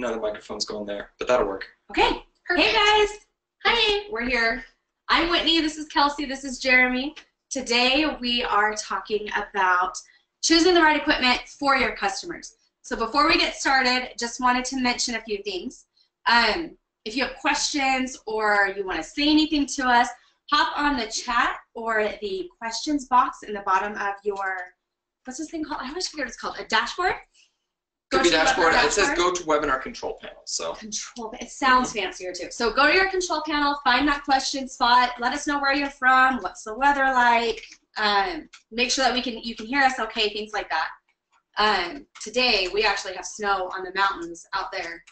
another microphone's going there, but that'll work. Okay. Perfect. Hey guys. Hi. We're here. I'm Whitney. This is Kelsey. This is Jeremy. Today we are talking about choosing the right equipment for your customers. So before we get started, just wanted to mention a few things. If you have questions or you want to say anything to us, hop on the chat or the questions box in the bottom of your, what's this thing called? I always forget what it's called. A dashboard? Could be dashboard. It says go to webinar control panel. So control. It sounds fancier too. So go to your control panel, find that question spot. Let us know where you're from. What's the weather like? Make sure that you can hear us okay. Things like that. Today we actually have snow on the mountains out there.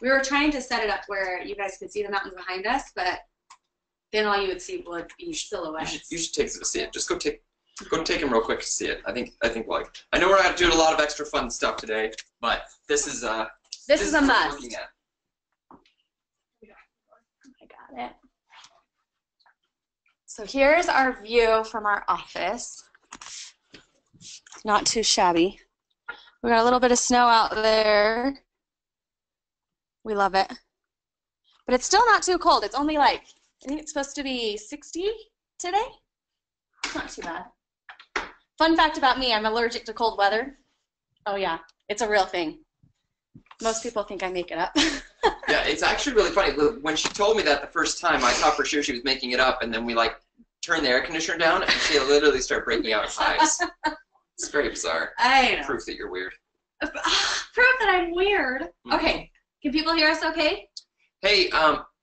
We were trying to set it up where you guys could see the mountains behind us, but then all you would see would be silhouettes. You should take them to see it. Just go take them real quick to see it. I think like I know we're doing a lot of extra fun stuff today, but this is a must. I got it. So here's our view from our office. It's not too shabby. We got a little bit of snow out there. We love it. But it's still not too cold. It's only like, I think it's supposed to be 60 today. It's not too bad. Fun fact about me, I'm allergic to cold weather. Oh yeah, it's a real thing. Most people think I make it up. Yeah, it's actually really funny. When she told me that the first time, I thought for sure she was making it up, and then we like turned the air conditioner down, and she literally started breaking out in hives. It's very bizarre. I know. Proof that you're weird. Proof that I'm weird. Mm-hmm. Okay, can people hear us okay? Hey,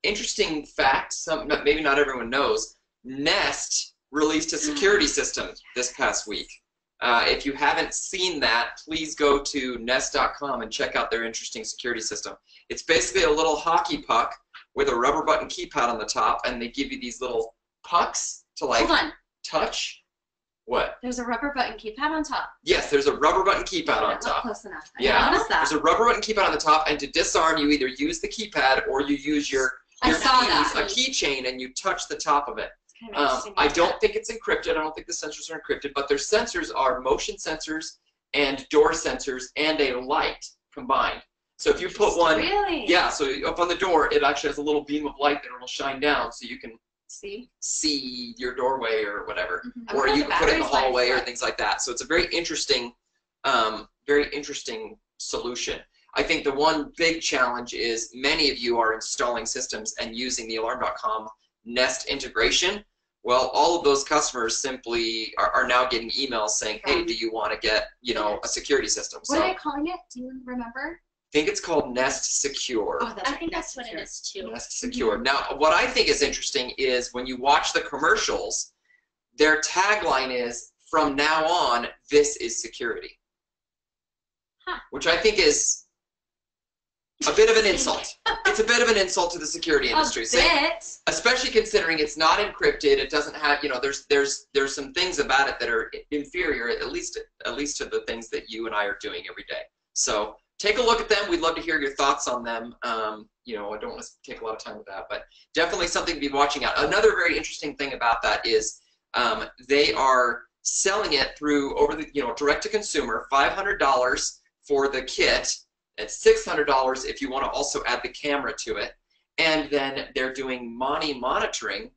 interesting fact, maybe not everyone knows, Nest released a security system this past week. If you haven't seen that, please go to nest.com and check out their interesting security system. It's basically a little hockey puck with a rubber button keypad on the top, and they give you these little pucks to like touch. What? There's a rubber button keypad on top. Yes, there's a rubber button keypad on top. Close enough. Yeah, there's a rubber button keypad on the top, and to disarm, you either use the keypad or you use your keys, a keychain, and you touch the top of it. I don't think it's encrypted. I don't think the sensors are encrypted, but their sensors are motion sensors and door sensors and a light combined. So if you put one, yeah, so up on the door, it actually has a little beam of light that will shine down, so you can see your doorway or whatever, or you can put it in the hallway or things like that. So it's a very interesting solution. I think the one big challenge is many of you are installing systems and using the Alarm.com Nest integration. Well, all of those customers simply are now getting emails saying, hey, do you want to get, a security system? What are they calling it? Do you remember? I think it's called Nest Secure. Oh, I think that's what it is too. Nest Secure. Now, what I think is interesting is when you watch the commercials, their tagline is, from now on, this is security. Which I think is a bit of an insult. It's a bit of an insult to the security industry. Especially considering it's not encrypted. It doesn't have, there's some things about it that are inferior, at least to the things that you and I are doing every day. So take a look at them. We'd love to hear your thoughts on them. I don't want to take a lot of time with that, but definitely something to be watching out. Another very interesting thing about that is they are selling it through direct to consumer, $500 for the kit. It's $600 if you want to also add the camera to it. And then they're doing monitoring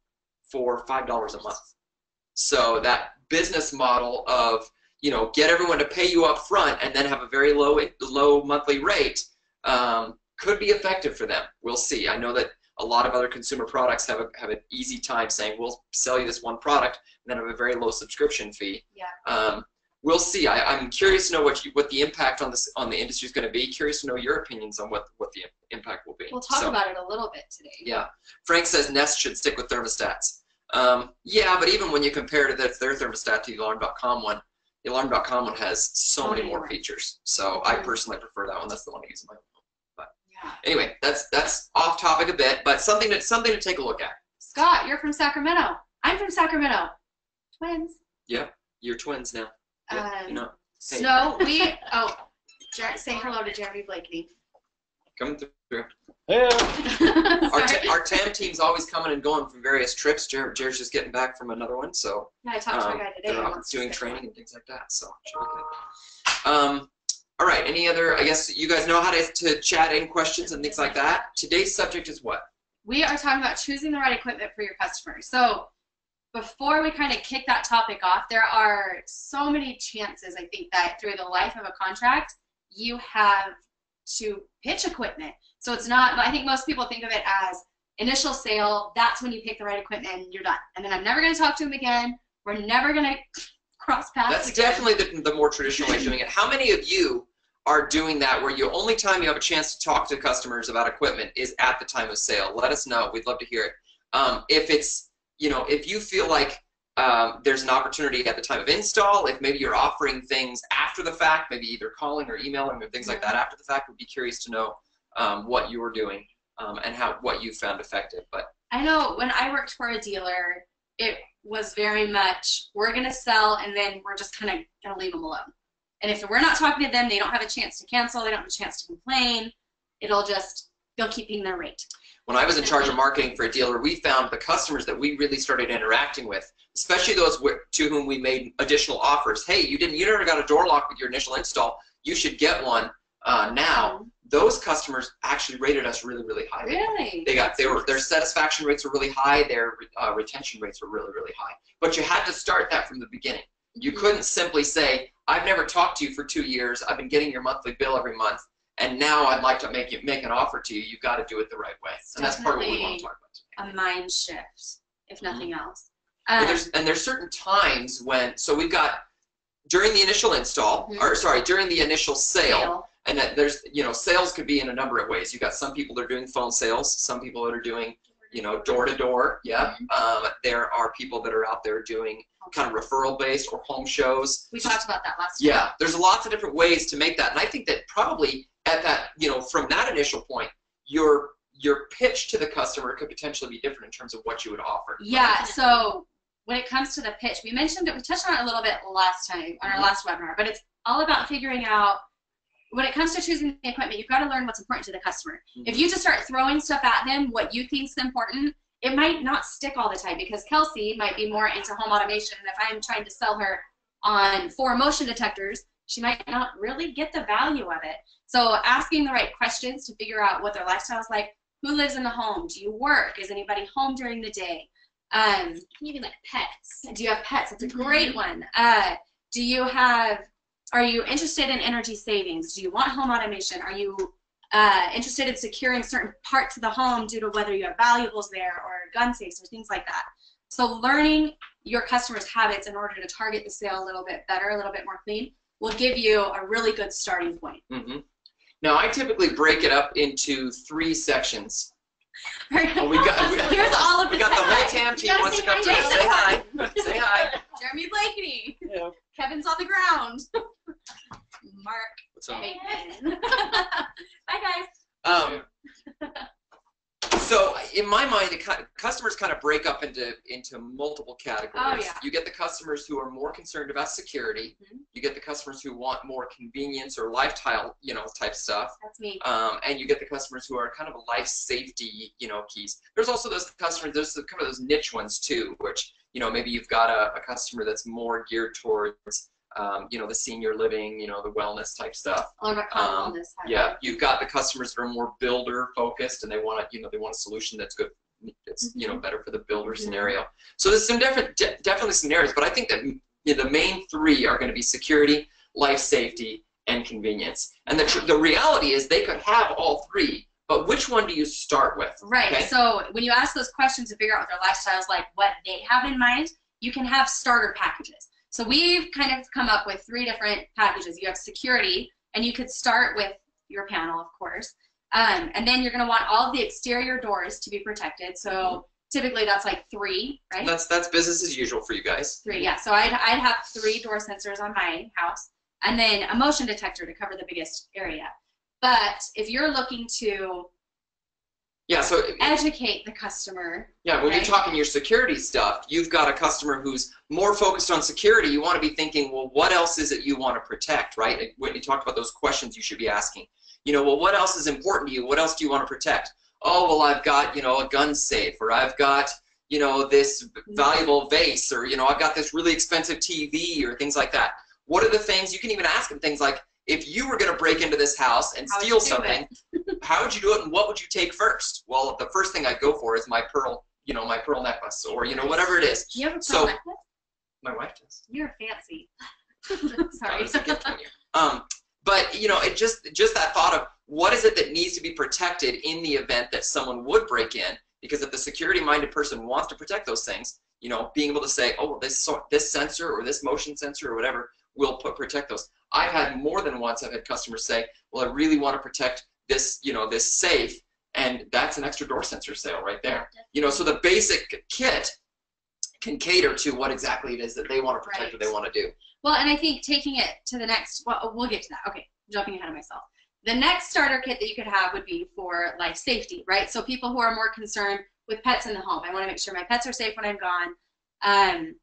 for $5 a month. So that business model of, get everyone to pay you up front and then have a very low monthly rate could be effective for them. We'll see. I know that a lot of other consumer products have an easy time saying, we'll sell you this one product and then have a very low subscription fee. Yeah. We'll see. I'm curious to know what the impact on the industry is going to be. Curious to know your opinions on what the impact will be. We'll talk about it a little bit today. Yeah. Frank says Nest should stick with thermostats. Yeah, but even when you compare to their thermostat to the Alarm.com one, the Alarm.com one has so many more features. So I personally prefer that one. That's the one I use in my home. But anyway, that's off topic a bit, but something to take a look at. Scott, you're from Sacramento. I'm from Sacramento. Twins. Yeah, you're twins now. Yeah, Snow, say hello to Jeremy Blakeney. Coming through. Hey. Our TAM team's always coming and going from various trips. Jared's just getting back from another one, so I talked to a guy today. They're doing training and things like that, so it should be good. All right, any other, I guess you guys know how to chat in questions and things like that. Today's subject is what? We are talking about choosing the right equipment for your customers. So before we kind of kick that topic off, there are so many chances, I think, that through the life of a contract, you have to pitch equipment. So it's not, I think most people think of it as initial sale, that's when you pick the right equipment and you're done. And then I'm never going to talk to them again. We're never going to cross paths That's again. definitely the more traditional way of doing it. How many of you are doing that where the only time you have a chance to talk to customers about equipment is at the time of sale? Let us know. We'd love to hear it. If it's, you know, if you feel like there's an opportunity at the time of install, if maybe you're offering things after the fact, maybe either calling or emailing or things like that after the fact, we'd be curious to know what you're doing and what you found effective. But I know when I worked for a dealer, it was very much, we're going to sell and then we're just kind of going to leave them alone. And if we're not talking to them, they don't have a chance to cancel, they don't have a chance to complain, they'll keep paying their rate. When I was in charge of marketing for a dealer, we found the customers that we really started interacting with, especially those to whom we made additional offers. Hey, you never got a door lock with your initial install, you should get one now. Those customers actually rated us really, really high. Really? Their satisfaction rates were really high, their retention rates were really, really high. But you had to start that from the beginning. You couldn't simply say, I've never talked to you for 2 years, I've been getting your monthly bill every month, and now I'd like to make an offer to you. You've got to do it the right way. And that's part of what we want to talk about today. A mind shift, if nothing else. And there's certain times when, so we've got during the initial install, or sorry, during the initial sale. And that there's, you know, sales could be in a number of ways. You've got some people that are doing phone sales, some people that are doing, you know, door-to-door. Yeah. There are people that are out there doing kind of referral-based or home shows. We talked about that last time. Yeah. There's lots of different ways to make that. And I think that probably at that, you know, from that initial point, your pitch to the customer could potentially be different in terms of what you would offer. Yeah. So when it comes to the pitch, we mentioned it, we touched on it a little bit last time on our last webinar, but it's all about figuring out, when it comes to choosing the equipment, you've got to learn what's important to the customer. If you just start throwing stuff at them, what you think is important, it might not stick all the time, because Kelsey might be more into home automation, and if I'm trying to sell her on 4 motion detectors, she might not really get the value of it. So asking the right questions to figure out what their lifestyle is like. Who lives in the home? Do you work? Is anybody home during the day? Even like pets. Do you have pets? That's a great one. Are you interested in energy savings? Do you want home automation? Are you interested in securing certain parts of the home due to whether you have valuables there or gun safes or things like that? So learning your customers' habits in order to target the sale a little bit better, a little bit more clean, will give you a really good starting point. Now, I typically break it up into 3 sections. Here's all of we got the whole TAM team wants to come to us. Say hi. Say hi. Jeremy Blakeney. Yeah. Kevin's on the ground. Mark. What's up? Bye, guys. So in my mind, customers kind of break up into multiple categories. Oh, yeah. You get the customers who are more concerned about security. You get the customers who want more convenience or lifestyle, you know, type stuff. That's me. And you get the customers who are kind of life safety, you know, keys. There's also those customers, there's kind of those niche ones too, which, you know, maybe you've got a customer that's more geared towards you know, the senior living, you know, the wellness type stuff. Wellness. Yeah, you've got the customers that are more builder focused, and they want you know, they want a solution that's good, that's you know, better for the builder scenario. So there's some definitely scenarios, but I think that you know, the main 3 are going to be security, life safety, and convenience. And the reality is they could have all 3. But which one do you start with? Right. Okay? So when you ask those questions to figure out what their lifestyle is like, what they have in mind, you can have starter packages. So we've kind of come up with 3 different packages. You have security, and you could start with your panel, of course. And then you're going to want all of the exterior doors to be protected. So typically that's like 3, right? That's business as usual for you guys. 3, yeah. So I'd have 3 door sensors on my house, and then a motion detector to cover the biggest area. But if you're looking to educate the customer. Yeah, when you're talking your security stuff, you've got a customer who's more focused on security. You want to be thinking, well, what else is it you want to protect, right? And when you talked about those questions you should be asking. You know, well, what else is important to you? What else do you want to protect? Oh, well, I've got, you know, a gun safe, or I've got, you know, this valuable vase, or, you know, I've got this really expensive TV, or things like that. What are the things, you can even ask them things like, if you were going to break into this house and steal something, how would you do it, and what would you take first? Well, the first thing I'd go for is my pearl, my pearl necklace, or whatever it is. You have a pearl necklace? My wife does. You're fancy. Sorry. But it just that thought of what is it that needs to be protected in the event that someone would break in, because if the security-minded person wants to protect those things, being able to say, oh, well, this sensor or this motion sensor or whatever will protect those. I've had more than once. I've had customers say, well, I really want to protect this, this safe, and that's an extra door sensor sale right there. So the basic kit can cater to what exactly it is that they want to protect or they want to do. Well, and I think taking it to the next, well, we'll get to that. Okay, jumping ahead of myself. The next starter kit that you could have would be for life safety, right? So people who are more concerned with pets in the home. I want to make sure my pets are safe when I'm gone,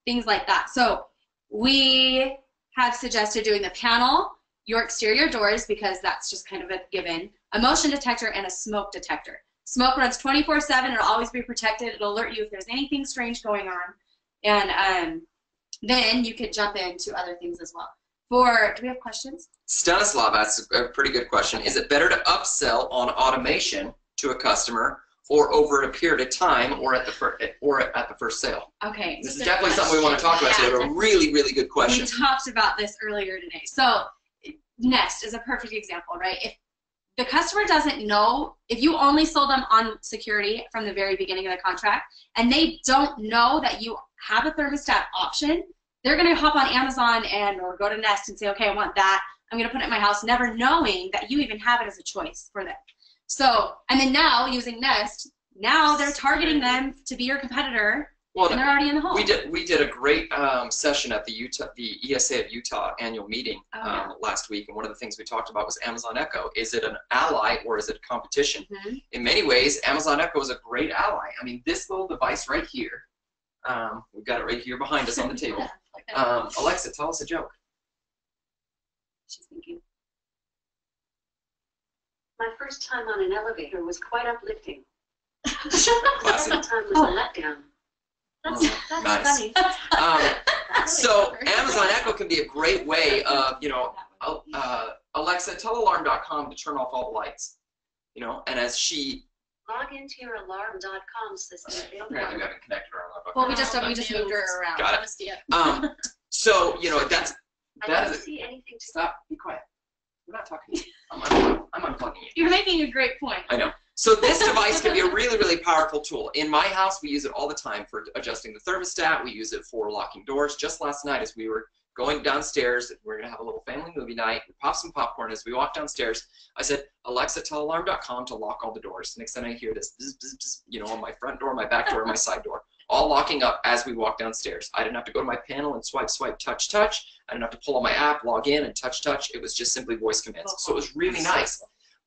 things like that. So we have suggested doing the panel, your exterior doors, because that's just kind of a given, a motion detector, and a smoke detector. Smoke runs 24/7. It'll always be protected. It'll alert you if there's anything strange going on. And then you could jump into other things as well. Do we have questions? Stanislav asks a pretty good question. Is it better to upsell on automation to a customer, or over a period of time, or at the first sale? Okay. This is definitely something we want to talk about today. A really, really good question. We talked about this earlier today. So Nest is a perfect example, right? If the customer doesn't know, if you only sold them on security from the very beginning of the contract, and they don't know that you have a thermostat option, they're going to hop on Amazon or go to Nest and say, okay, I want that. I'm going to put it in my house, never knowing that you even have it as a choice for them. So, and then now using Nest, now they're targeting them to be your competitor, and they're already in the home. We did a great session at the ESA of Utah annual meeting last week, and one of the things we talked about was Amazon Echo. Is it an ally or is it competition? In many ways, Amazon Echo is a great ally. I mean, this little device right here, we've got it right here behind us on the table. Alexa, tell us a joke. She's thinking. My first time on an elevator was quite uplifting. Classic. Second time was a letdown. That's nice. funny. So Amazon Echo can be a great way of, Alexa, tell alarm.com to turn off all the lights. And as she log into your alarm.com system. Apparently we haven't connected our alarm. Well, we just moved her around. Got it. So I don't see anything to stop. Be quiet. We're not talking to you. I'm unplugging you. You're making a great point. I know. So this device can be a really, really powerful tool. In my house, we use it all the time for adjusting the thermostat. We use it for locking doors. Just last night, as we were going downstairs, we're going to have a little family movie night. We popped some popcorn. As we walked downstairs, I said, Alexa, tell alarm.com to lock all the doors. Next thing I hear this, bzz, bzz, bzz, on my front door, my back door, my side door, all locking up as we walk downstairs. I didn't have to go to my panel and swipe, swipe, touch, touch. I didn't have to pull on my app, log in, and touch, touch. It was just simply voice commands. So it was really nice.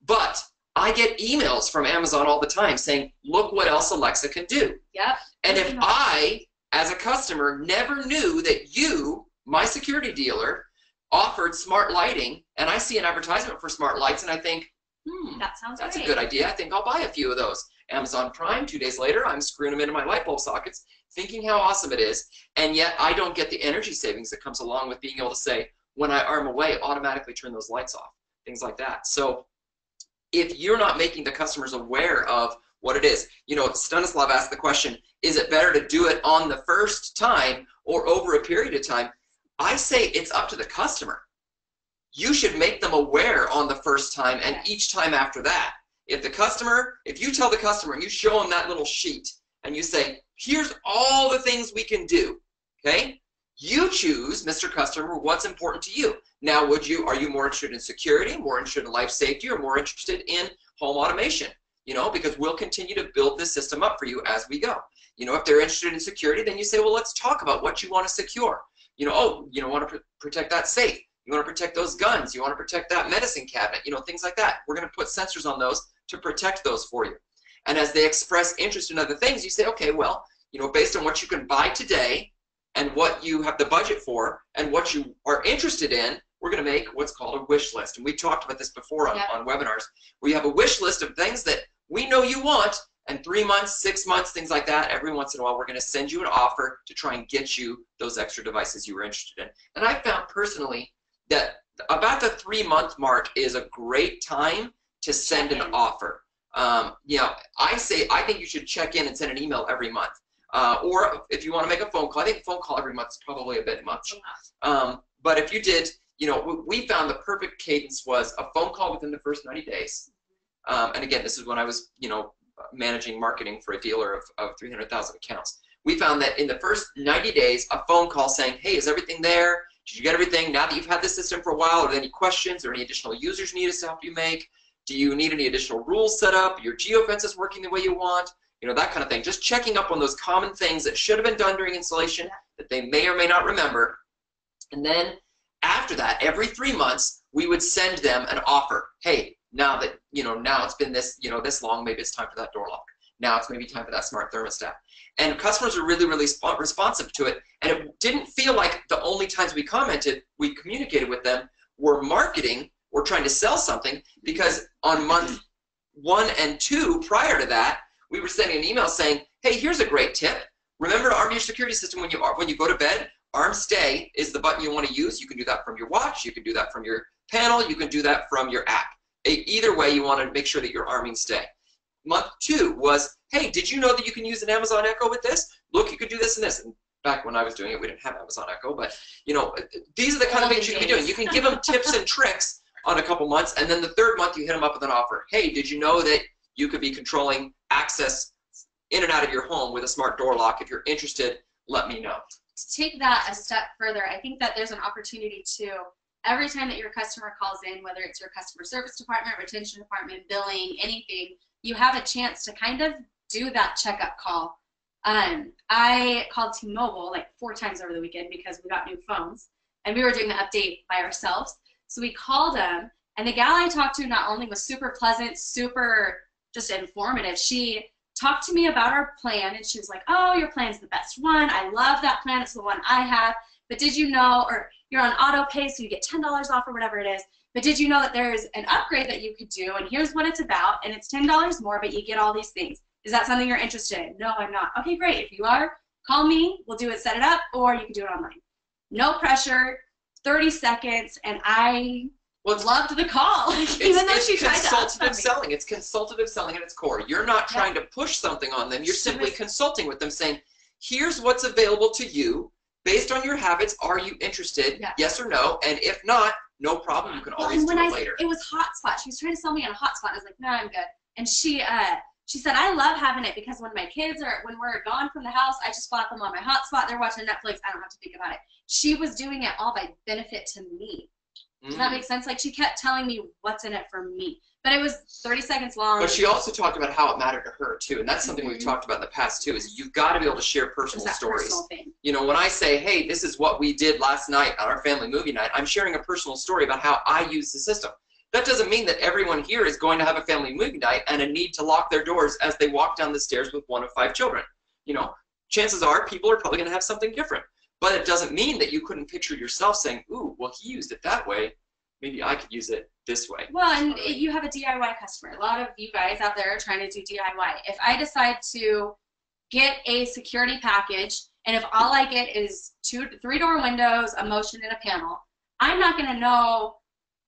But I get emails from Amazon all the time saying, look what else Alexa can do. Yep. And if I, as a customer, never knew that you, my security dealer, offered smart lighting, and I see an advertisement for smart lights, and I think, that's a good idea. I think I'll buy a few of those. Amazon Prime, 2 days later, I'm screwing them into my light bulb sockets, thinking how awesome it is, and yet I don't get the energy savings that comes along with being able to say, when I arm away, automatically turn those lights off, things like that. So if you're not making the customers aware of what it is, Stanislav asked the question, is it better to do it on the first time or over a period of time? I say it's up to the customer. You should make them aware on the first time and each time after that. If you tell the customer and you show them that little sheet and you say, here's all the things we can do, okay? You choose, Mr. Customer, what's important to you. Now, are you more interested in security, more interested in life safety, or more interested in home automation? Because we'll continue to build this system up for you as we go. If they're interested in security, then you say, well, let's talk about what you want to secure. You want to protect that safe. You want to protect those guns. You want to protect that medicine cabinet, things like that. We're going to put sensors on those to protect those for you. And as they express interest in other things, you say, okay, well, based on what you can buy today and what you have the budget for and what you are interested in, we're going to make what's called a wish list. And we talked about this before on webinars, where you have a wish list of things that we know you want, and 3 months, 6 months, things like that, every once in a while, we're going to send you an offer to try and get you those extra devices you were interested in. And I found personally that about the 3-month mark is a great time to send an offer. You know, I think you should check in and send an email every month. Or if you want to make a phone call, I think a phone call every month is probably a bit much. But if you did, you know, we found the perfect cadence was a phone call within the first 90 days. And again, this is when I was, you know, managing marketing for a dealer of 300,000 accounts. We found that in the first 90 days, a phone call saying, hey, is everything there? Did you get everything? Now that you've had this system for a while, are there any questions or any additional users you need us to help you make? Do you need any additional rules set up? Your geofence is working the way you want? You know, that kind of thing. Just checking up on those common things that should have been done during installation that they may or may not remember. And then after that, every 3 months, we would send them an offer. Hey, now that, you know, now it's been this, you know, this long, maybe it's time for that door lock. Now it's maybe time for that smart thermostat. And customers are really, really responsive to it. And it didn't feel like the only times we communicated with them were marketing or trying to sell something, because on month 1 and 2 prior to that, we were sending an email saying, hey, here's a great tip. Remember to arm your security system when you go to bed. Arm stay is the button you want to use. You can do that from your watch. You can do that from your panel. You can do that from your app. Either way, you want to make sure that you're arming stay. Month 2 was, hey, did you know that you can use an Amazon Echo with this? Look, you could do this and this. And back when I was doing it, we didn't have Amazon Echo, but you know, these are the kind of things you can be doing. You can give them tips and tricks on a couple months, and then the 3rd month you hit them up with an offer. Hey, did you know that you could be controlling access in and out of your home with a smart door lock? If you're interested, let me know. To take that a step further, I think that there's an opportunity to, every time that your customer calls in, whether it's your customer service department, retention department, billing, anything, you have a chance to kind of do that checkup call. I called T-Mobile like 4 times over the weekend because we got new phones, and we were doing the update by ourselves. So we called them, and the gal I talked to not only was super pleasant, super just informative, she talked to me about our plan, and she was like, oh, your plan's the best one. I love that plan. It's the one I have. But did you know, or you're on auto pay, so you get $10 off or whatever it is. But did you know that there's an upgrade that you could do, and here's what it's about, and it's $10 more, but you get all these things. Is that something you're interested in? No, I'm not. Okay, great. If you are, call me. We'll do it, set it up, or you can do it online. No pressure, 30 seconds, and I loved the call. Even though she tried to upsell me. It's consultative selling. It's consultative selling at its core. You're not trying to push something on them. You're simply consulting with them, saying, here's what's available to you. Based on your habits, are you interested? Yes or no? And if not, no problem. You can always do it later. It was hotspot. She was trying to sell me on a hotspot. I was like, no, I'm good. And she said, I love having it because when my kids when we're gone from the house, I just slap them on my hotspot. They're watching Netflix. I don't have to think about it. She was doing it all by benefit to me. Does that make sense? Like, she kept telling me what's in it for me. But it was 30 seconds long. But she also talked about how it mattered to her, too. And that's something we've talked about in the past, too, is you've got to be able to share personal stories. Personal thing. You know, when I say, hey, this is what we did last night on our family movie night, I'm sharing a personal story about how I use the system. That doesn't mean that everyone here is going to have a family movie night and a need to lock their doors as they walk down the stairs with 1 of 5 children. You know, chances are people are probably going to have something different. But it doesn't mean that you couldn't picture yourself saying, ooh, well, he used it that way. Maybe I could use it this way. Well, and you have a DIY customer. A lot of you guys out there are trying to do DIY. If I decide to get a security package, and if all I get is 2 to 3 door windows, a motion, and a panel, I'm not going to know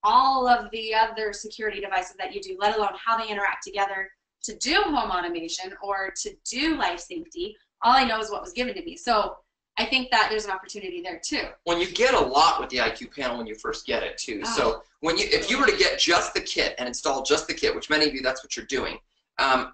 all of the other security devices that you do, let alone how they interact together to do home automation or to do life safety. All I know is what was given to me. So I think that there's an opportunity there too. When you get a lot with the IQ panel when you first get it too. Oh. So if you were to get just the kit and install just the kit, which many of you, that's what you're doing,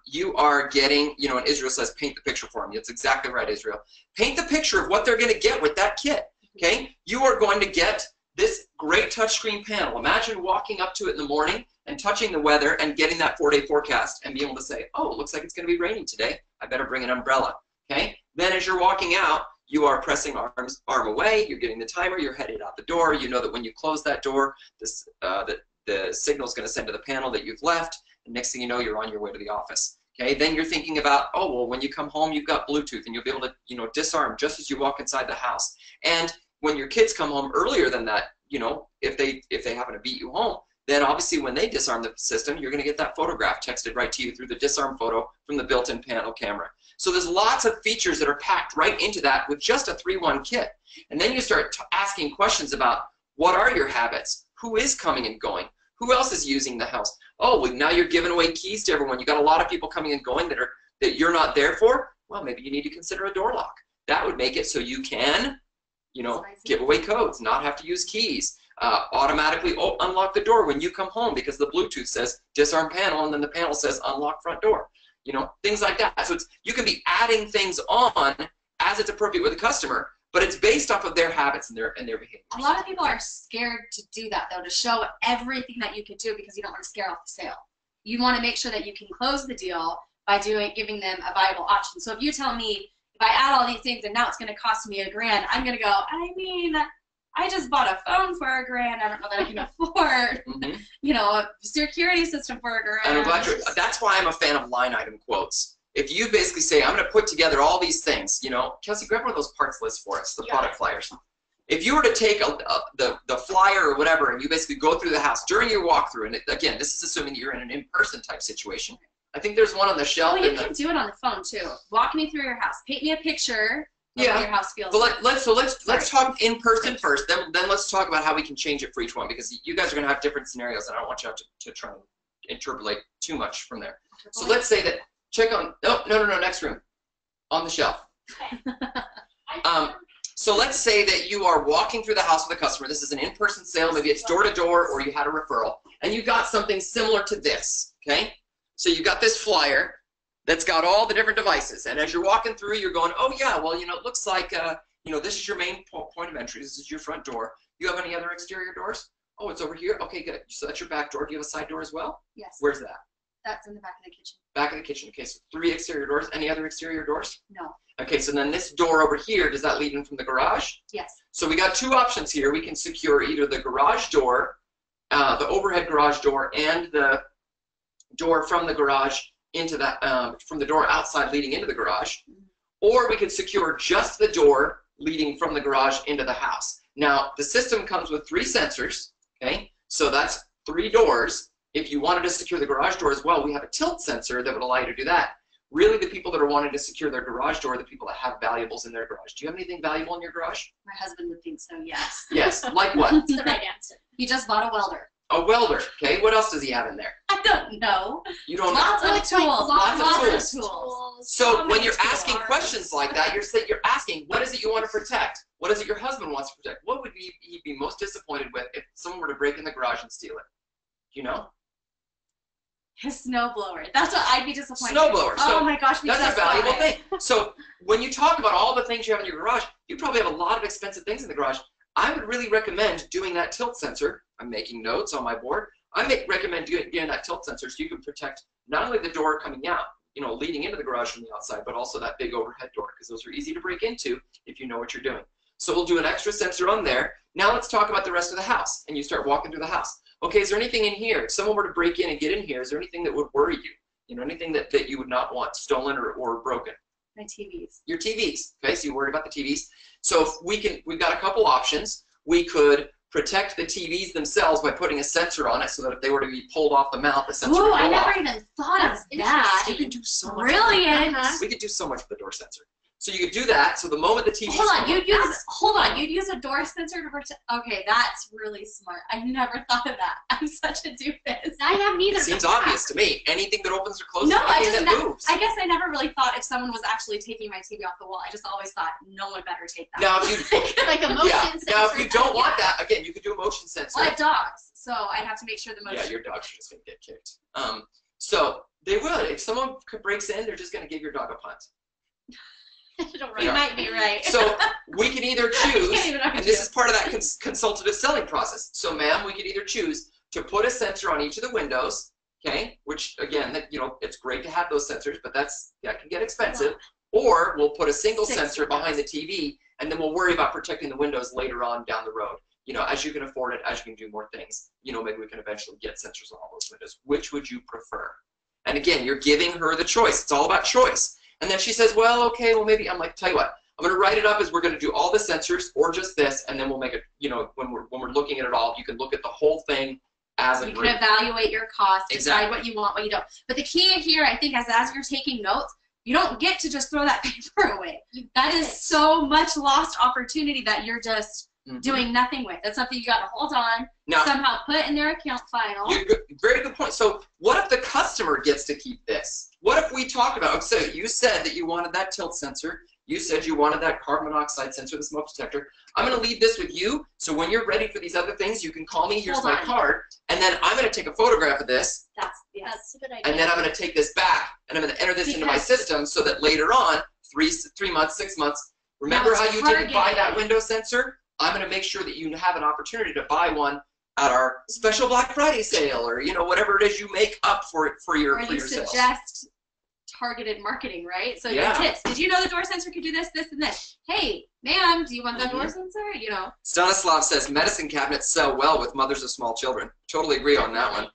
you are getting, you know, and Israel says paint the picture for them. That's exactly right, Israel. Paint the picture of what they're going to get with that kit, okay? You are going to get this great touchscreen panel. Imagine walking up to it in the morning and touching the weather and getting that 4-day forecast and being able to say, oh, it looks like it's going to be raining today. I better bring an umbrella, okay? Then as you're walking out, you are pressing arm away, you're getting the timer, you're headed out the door. You know that when you close that door, the signal is going to send to the panel that you've left. And next thing you know, you're on your way to the office. Okay, then you're thinking about, oh, well, when you come home, you've got Bluetooth, and you'll be able to, you know, disarm just as you walk inside the house. And when your kids come home earlier than that, you know, if they happen to beat you home, then obviously when they disarm the system, you're going to get that photograph texted right to you through the disarm photo from the built-in panel camera. So there's lots of features that are packed right into that with just a 3-1 kit. And then you start asking questions about what are your habits? who is coming and going? Who else is using the house? Oh, well, now you're giving away keys to everyone. You got a lot of people coming and going that you're not there for. Well, maybe you need to consider a door lock. That would make it so you can, you know, give away codes, not have to use keys, automatically unlock the door when you come home because the Bluetooth says disarm panel and then the panel says unlock front door. You know, things like that. So you can be adding things on as it's appropriate with the customer, but it's based off of their habits and their behaviors. A lot of people are scared to do that, though, to show everything that you could do because you don't want to scare off the sale. You want to make sure that you can close the deal by giving them a viable option. So if you tell me, if I add all these things and now it's going to cost me $1,000, I'm going to go, I mean, I just bought a phone for $1,000. I don't know that I can afford, you know, a security system for $1,000. And I'm glad that's why I'm a fan of line item quotes. If you basically say, I'm going to put together all these things, you know, Kelsey, grab one of those parts lists for us, the product flyers. If you were to take the flyer or whatever and you basically go through the house during your walkthrough, and again, this is assuming that you're in an in-person type situation. I think there's one on the shelf. Well, you can do it on the phone too. Walk me through your house. Paint me a picture of what your house feels like. Let's talk in person first. Then let's talk about how we can change it for each one because you guys are going to have different scenarios, and I don't want you to try and interpolate too much from there. So let's say that check on no next room on the shelf. So let's say that you are walking through the house with a customer. This is an in-person sale. Maybe it's door to door, or you had a referral, and you got something similar to this. Okay. So you got this flyer that's got all the different devices, and as you're walking through, you're going, oh yeah, well, you know, it looks like, you know, this is your main point of entry. This is your front door. Do you have any other exterior doors? Oh, it's over here. Okay, good. So that's your back door. Do you have a side door as well? Yes. Where's that? That's in the back of the kitchen. Back of the kitchen. Okay, so 3 exterior doors. Any other exterior doors? No. Okay, so then this door over here, does that lead in from the garage? Yes. So we got 2 options here. We can secure either the garage door, the overhead garage door, and the door from the garage into that, from the door outside leading into the garage, or we could secure just the door leading from the garage into the house. Now, the system comes with 3 sensors, okay? So that's 3 doors. If you wanted to secure the garage door as well, we have a tilt sensor that would allow you to do that. Really, the people that are wanting to secure their garage door are the people that have valuables in their garage. Do you have anything valuable in your garage? My husband would think so, yes. Yes, like what? That's the right answer. He just bought a welder. A welder, okay? What else does he have in there? I don't know. You don't Lots know? of tools. Lots of tools. So when you're asking questions like that, you're asking, what is it you want to protect? What is it your husband wants to protect? What would he be most disappointed with if someone were to break in the garage and steal it? Do you know? His snowblower. That's what I'd be disappointed. Snowblower. Oh my gosh, that's a valuable thing. So when you talk about all the things you have in your garage, you probably have a lot of expensive things in the garage. I would really recommend doing that tilt sensor. I'm making notes on my board. I recommend getting that tilt sensor so you can protect not only the door coming out, you know, leading into the garage from the outside, but also that big overhead door, because those are easy to break into if you know what you're doing. So we'll do an extra sensor on there. Now let's talk about the rest of the house, and you start walking through the house. Okay, is there anything in here? If someone were to break in and get in here, is there anything that would worry you? You know, anything that you would not want stolen or broken? My TVs. Your TVs. Okay, so you worry about the TVs. So if we've got a couple options. We could protect the TVs themselves by putting a sensor on it so that if they were to be pulled off the mount, the sensor would go off. I never even thought of that. You could do so much. Brilliant. We could do so much with the door sensor. So you could do that. So the moment the TV. You'd use a door sensor to protect. Okay, that's really smart. I never thought of that. I'm such a doofus. I haven't either. Seems obvious to me. Anything that opens or closes, no, anything that moves. I guess I never really thought if someone was actually taking my TV off the wall. I just always thought no one better take that. Now if you like a motion sensor. Now if you don't want that, again, you could do a motion sensor. Well, I have dogs, so I'd have to make sure the motion. Yeah, your dogs are just gonna get kicked. So they would. If someone breaks in, they're just gonna give your dog a punt. You might be right. So we can either choose, and this is part of that consultative selling process. So, ma'am, we could either choose to put a sensor on each of the windows, okay? Which again, it's great to have those sensors, but that can get expensive. Or we'll put a single sensor behind the TV, and then we'll worry about protecting the windows later on down the road. You know, as you can afford it, as you can do more things, you know, maybe we can eventually get sensors on all those windows. Which would you prefer? And again, you're giving her the choice. It's all about choice. And then she says, well, okay, well, maybe. I'm like, tell you what, I'm going to write it up as we're going to do all the sensors or just this, and then we'll make it, you know, when we're looking at it all, you can look at the whole thing as a group. You can evaluate your costs, exactly. Decide what you want, what you don't. But the key here, I think, is as you're taking notes, you don't get to just throw that paper away. That is so much lost opportunity that you're just doing nothing with. That's something you got to hold on, now, somehow put in their account file. Very good point. So what if the customer gets to keep this? What if we talk about, so you said that you wanted that tilt sensor. You said you wanted that carbon monoxide sensor, the smoke detector. I'm going to leave this with you, so when you're ready for these other things, you can call me. Here's my card. And then I'm going to take a photograph of this. That's a good idea. And then I'm going to take this back, and I'm going to enter this into my system so that later on, 3 months, 6 months, remember how you didn't buy that window sensor? I'm going to make sure that you have an opportunity to buy one at our special Black Friday sale, or whatever it is you make up for your sales. Or you suggest targeted marketing, right? So your tips. Did you know the door sensor could do this, this, and this? Hey, ma'am, do you want the door sensor? Stanislav says medicine cabinets sell well with mothers of small children. Totally agree on that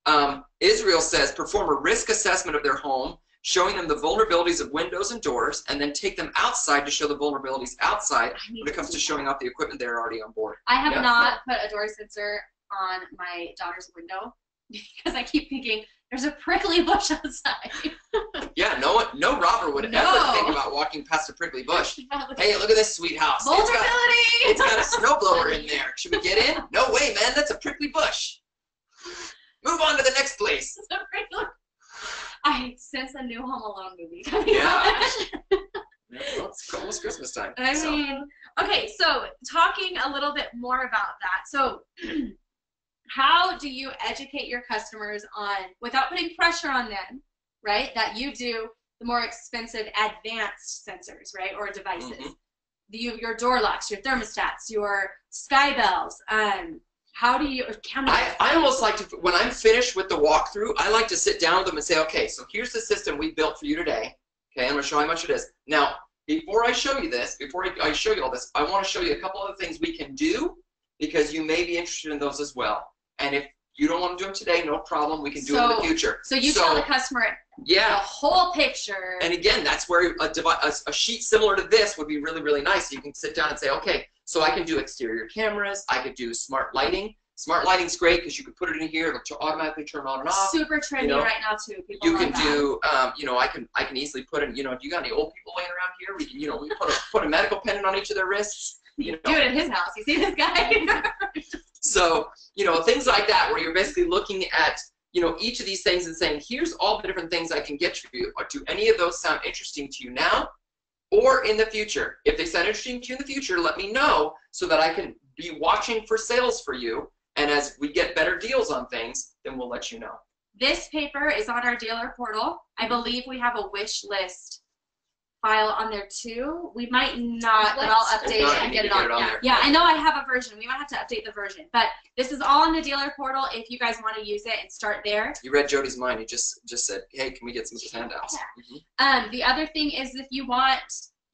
one. Israel says perform a risk assessment of their home, showing them the vulnerabilities of windows and doors, and then take them outside to show the vulnerabilities outside when it comes to showing off the equipment they're already on board. I have not put a door sensor on my daughter's window because I keep thinking there's a prickly bush outside. Yeah, no robber would ever think about walking past a prickly bush. Hey, look at this sweet house. Vulnerability! It's got a snowblower in there. Should we get in? No way, man. That's a prickly bush. Move on to the next place. I sense a new Home Alone movie coming out. Well, it's almost Christmas time. I mean, okay, so talking a little bit more about that. So how do you educate your customers on, without putting pressure on them, right, that you do the more expensive advanced sensors, right, or devices? Your door locks, your thermostats, your sky bells, how do you, cameras? I almost like to, when I'm finished with the walkthrough, I like to sit down with them and say, okay, so here's the system we built for you today. Okay, I'm going to show you how much it is. Now, before I show you this, before I show you all this, I want to show you a couple other things we can do because you may be interested in those as well. And if you don't want to do them today, no problem. We can do them in the future. So you tell the customer the whole picture. And again, that's where a sheet similar to this would be really, really nice. You can sit down and say, okay, so I can do exterior cameras. I could do smart lighting. Smart lighting's great because you can put it in here. It'll automatically turn on and off. Super trendy right now too. People you can do, I can easily put in, do you got any old people laying around here? We can, we put a medical pendant on each of their wrists. Do it at his house. You see this guy? So, things like that where you're basically looking at, each of these things and saying, here's all the different things I can get you. Do any of those sound interesting to you now or in the future? If they sound interesting to you in the future, let me know so that I can be watching for sales for you. And as we get better deals on things, then we'll let you know. This paper is on our dealer portal. I believe we have a wish list file on there too. We might not, but I'll update it and get it on there. Yeah, I know I have a version. We might have to update the version. But this is all on the dealer portal if you guys want to use it and start there. You read Jody's mind. You just said, hey, can we get some of those handouts? The other thing is if you want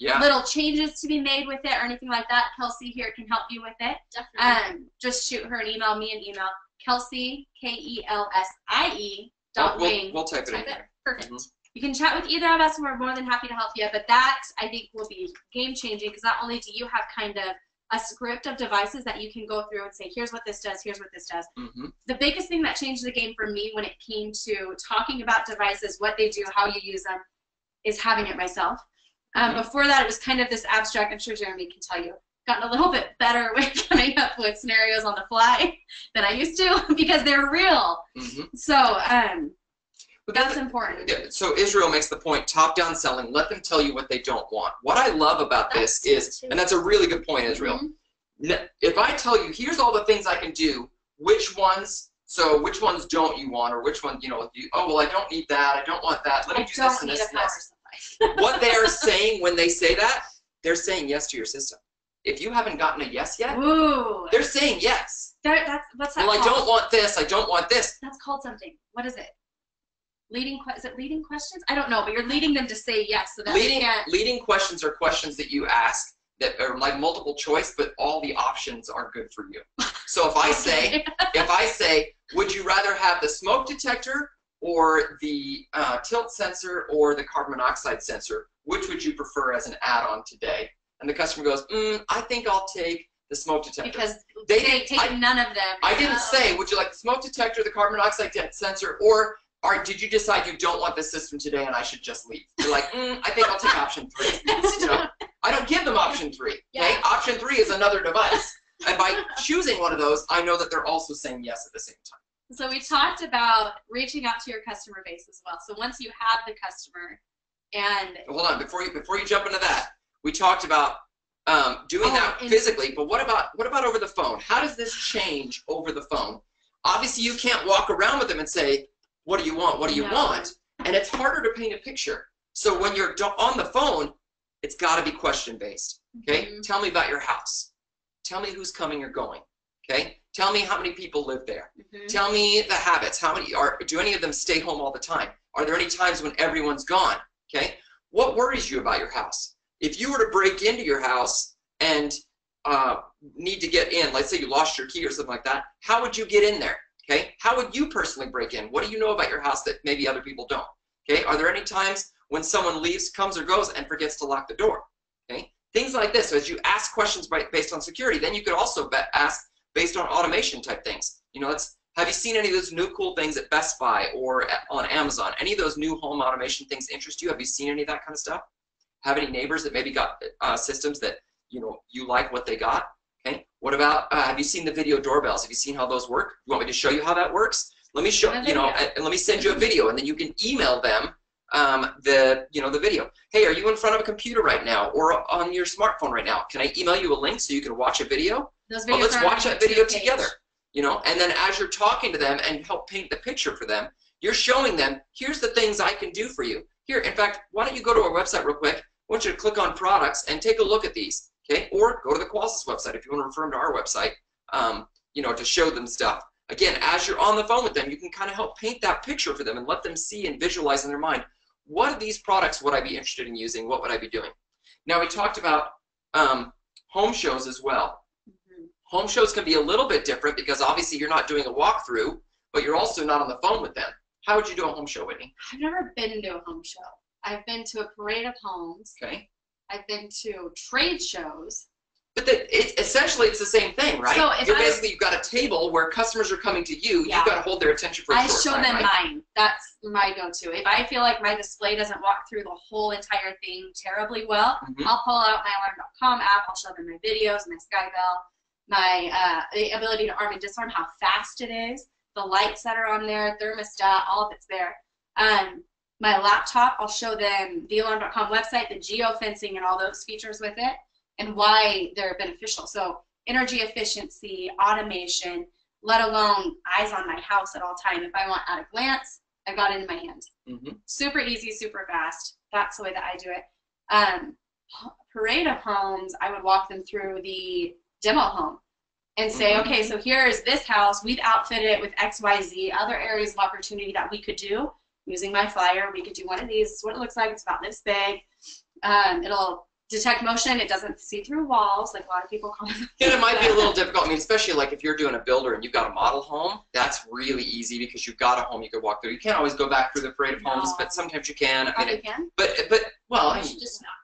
little changes to be made with it or anything like that, Kelsey here can help you with it. Definitely. Just shoot her an email, me an email. Kelsey, KELSIE .wing. We'll type it in there. Perfect. You can chat with either of us and we're more than happy to help you, but that I think will be game-changing because not only do you have kind of a script of devices that you can go through and say, here's what this does, here's what this does. The biggest thing that changed the game for me when it came to talking about devices, what they do, how you use them, is having it myself. Before that, it was kind of this abstract, I'm sure Jeremy can tell you, gotten a little bit better with coming up with scenarios on the fly than I used to because they're real. So, that's important. So Israel makes the point, top-down selling, let them tell you what they don't want. What I love about this is, and that's a really good point, Israel, if I tell you, here's all the things I can do, which ones don't you want, or which one, oh, well, I don't need that, I don't want that, let me do this and this and this. What they are saying when they say that, they're saying yes to your system. If you haven't gotten a yes yet, they're saying yes. What's that called? I don't want this, I don't want this. That's called something. What is it? Is it leading questions? I don't know, but you're leading them to say yes. So that leading questions are questions that you ask that are like multiple choice, but all the options are good for you. So if I say, would you rather have the smoke detector or the tilt sensor or the carbon monoxide sensor, which would you prefer as an add-on today? And the customer goes, I think I'll take the smoke detector. Because they take none of them. I didn't say, would you like the smoke detector, the carbon monoxide sensor, or did you decide you don't want this system today and I should just leave? You're like, I think I'll take option 3. I don't give them option 3. Okay? Option 3 is another device. And by choosing one of those, I know that they're also saying yes at the same time. So we talked about reaching out to your customer base as well. So once you have the customer, and hold on, before you jump into that, we talked about doing that physically. But what about over the phone? How does this change over the phone? Obviously, you can't walk around with them and say, "What do you want? What do you want?" And it's harder to paint a picture. So when you're on the phone, it's got to be question based. Okay, tell me about your house. Tell me who's coming or going. Okay. Tell me how many people live there. Tell me the habits. Do any of them stay home all the time? Are there any times when everyone's gone? Okay. What worries you about your house? If you were to break into your house and need to get in, let's say you lost your key or something like that, how would you get in there? Okay. How would you personally break in? What do you know about your house that maybe other people don't? Okay. Are there any times when someone leaves, comes or goes, and forgets to lock the door? Okay. Things like this. So as you ask questions based on security, then you could also ask based on automation type things. You know, have you seen any of those new cool things at Best Buy or on Amazon? Any of those new home automation things interest you? Have you seen any of that kind of stuff? Have any neighbors that maybe got systems that you like what they got? Okay. What about have you seen the video doorbells? Have you seen how those work? You want me to show you how that works? Let me show and let me send you a video, and then you can email them the video. Hey, are you in front of a computer right now or on your smartphone right now? Can I email you a link so you can watch a video? Well, let's watch that video together. And then as you're talking to them and help paint the picture for them, you're showing them, here's the things I can do for you. Here, in fact, why don't you go to our website real quick? I want you to click on products and take a look at these. Okay, or go to the Qualys website if you want to refer them to our website. To show them stuff. Again, as you're on the phone with them, you can kind of help paint that picture for them and let them see and visualize in their mind, what of these products would I be interested in using? What would I be doing? Now, we talked about home shows as well. Home shows can be a little bit different because obviously you're not doing a walkthrough, but you're also not on the phone with them. How would you do a home show, Whitney? I've never been to a home show. I've been to a parade of homes. Okay. I've been to trade shows. But essentially it's the same thing, right? So you've got a table where customers are coming to you. Yeah. You've got to hold their attention for a short time, I show them right? mine. That's my go-to. If I feel like my display doesn't walk through the whole entire thing terribly well, I'll pull out my alarm.com app. I'll show them my videos, my Skybell, my the ability to arm and disarm, how fast it is, the lights that are on there, thermostat, all of it's there. My laptop, I'll show them the alarm.com website, the geofencing and all those features with it, and why they're beneficial. So energy efficiency, automation, let alone eyes on my house at all time. If I want at a glance, I've got it in my hand. Super easy, super fast. That's the way that I do it. Parade of homes, I would walk them through the demo home and say, okay, so here's this house. We've outfitted it with XYZ, other areas of opportunity that we could do. Using my flyer, we could do one of these. This is what it looks like. It's about this big. It'll detect motion. It doesn't see through walls like a lot of people call it. Yeah, it might be a little difficult. I mean, especially like if you're doing a builder and you've got a model home, that's really easy because you've got a home you could walk through. You can't always go back through the parade of homes, but sometimes you can. I mean, you can? But well, I mean,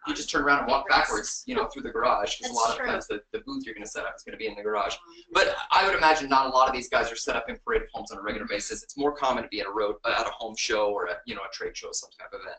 you just turn around and walk backwards, through the garage because a lot of times the booth you're going to set up is going to be in the garage. But I would imagine not a lot of these guys are set up in parade of homes on a regular basis. It's more common to be at a home show or a trade show, some type of event.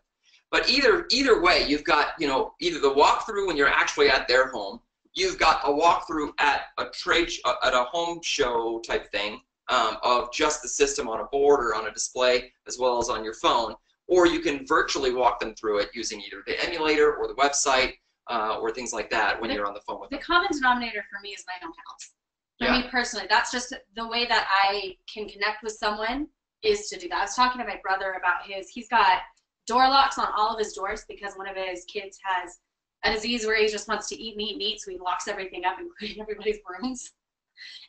But either way, you've got either the walkthrough when you're actually at their home, you've got a walkthrough at a home show type thing of just the system on a board or on a display as well as on your phone, or you can virtually walk them through it using either the emulator or the website or things like that when you're on the phone with them. The common denominator for me is my own house. For me personally, that's just the way that I can connect with someone is to do that. I was talking to my brother about he's got door locks on all of his doors because one of his kids has a disease where he just wants to eat meat, so he locks everything up, including everybody's rooms.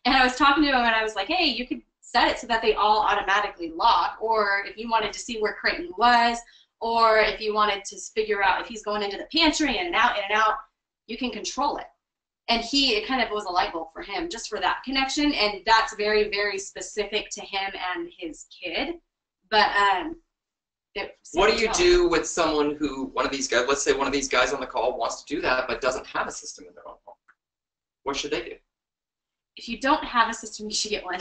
And I was talking to him and I was like, hey, you could set it so that they all automatically lock, or if you wanted to see where Creighton was, or if you wanted to figure out if he's going into the pantry in and out, you can control it. And it kind of was a light bulb for him just for that connection, and that's very, very specific to him and his kid. But what do you do with someone one of these guys, let's say one of these guys on the call wants to do that but doesn't have a system in their own home? What should they do? If you don't have a system, you should get one.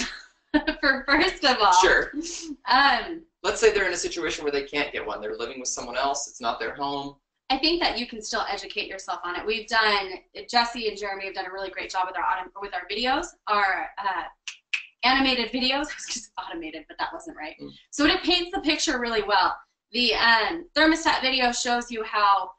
First of all. Sure. Let's say they're in a situation where they can't get one. They're living with someone else. It's not their home. I think that you can still educate yourself on it. We've done, Jesse and Jeremy have done a really great job with our videos, our animated videos. I was just automated, but that wasn't right. So it paints the picture really well. The thermostat video shows you how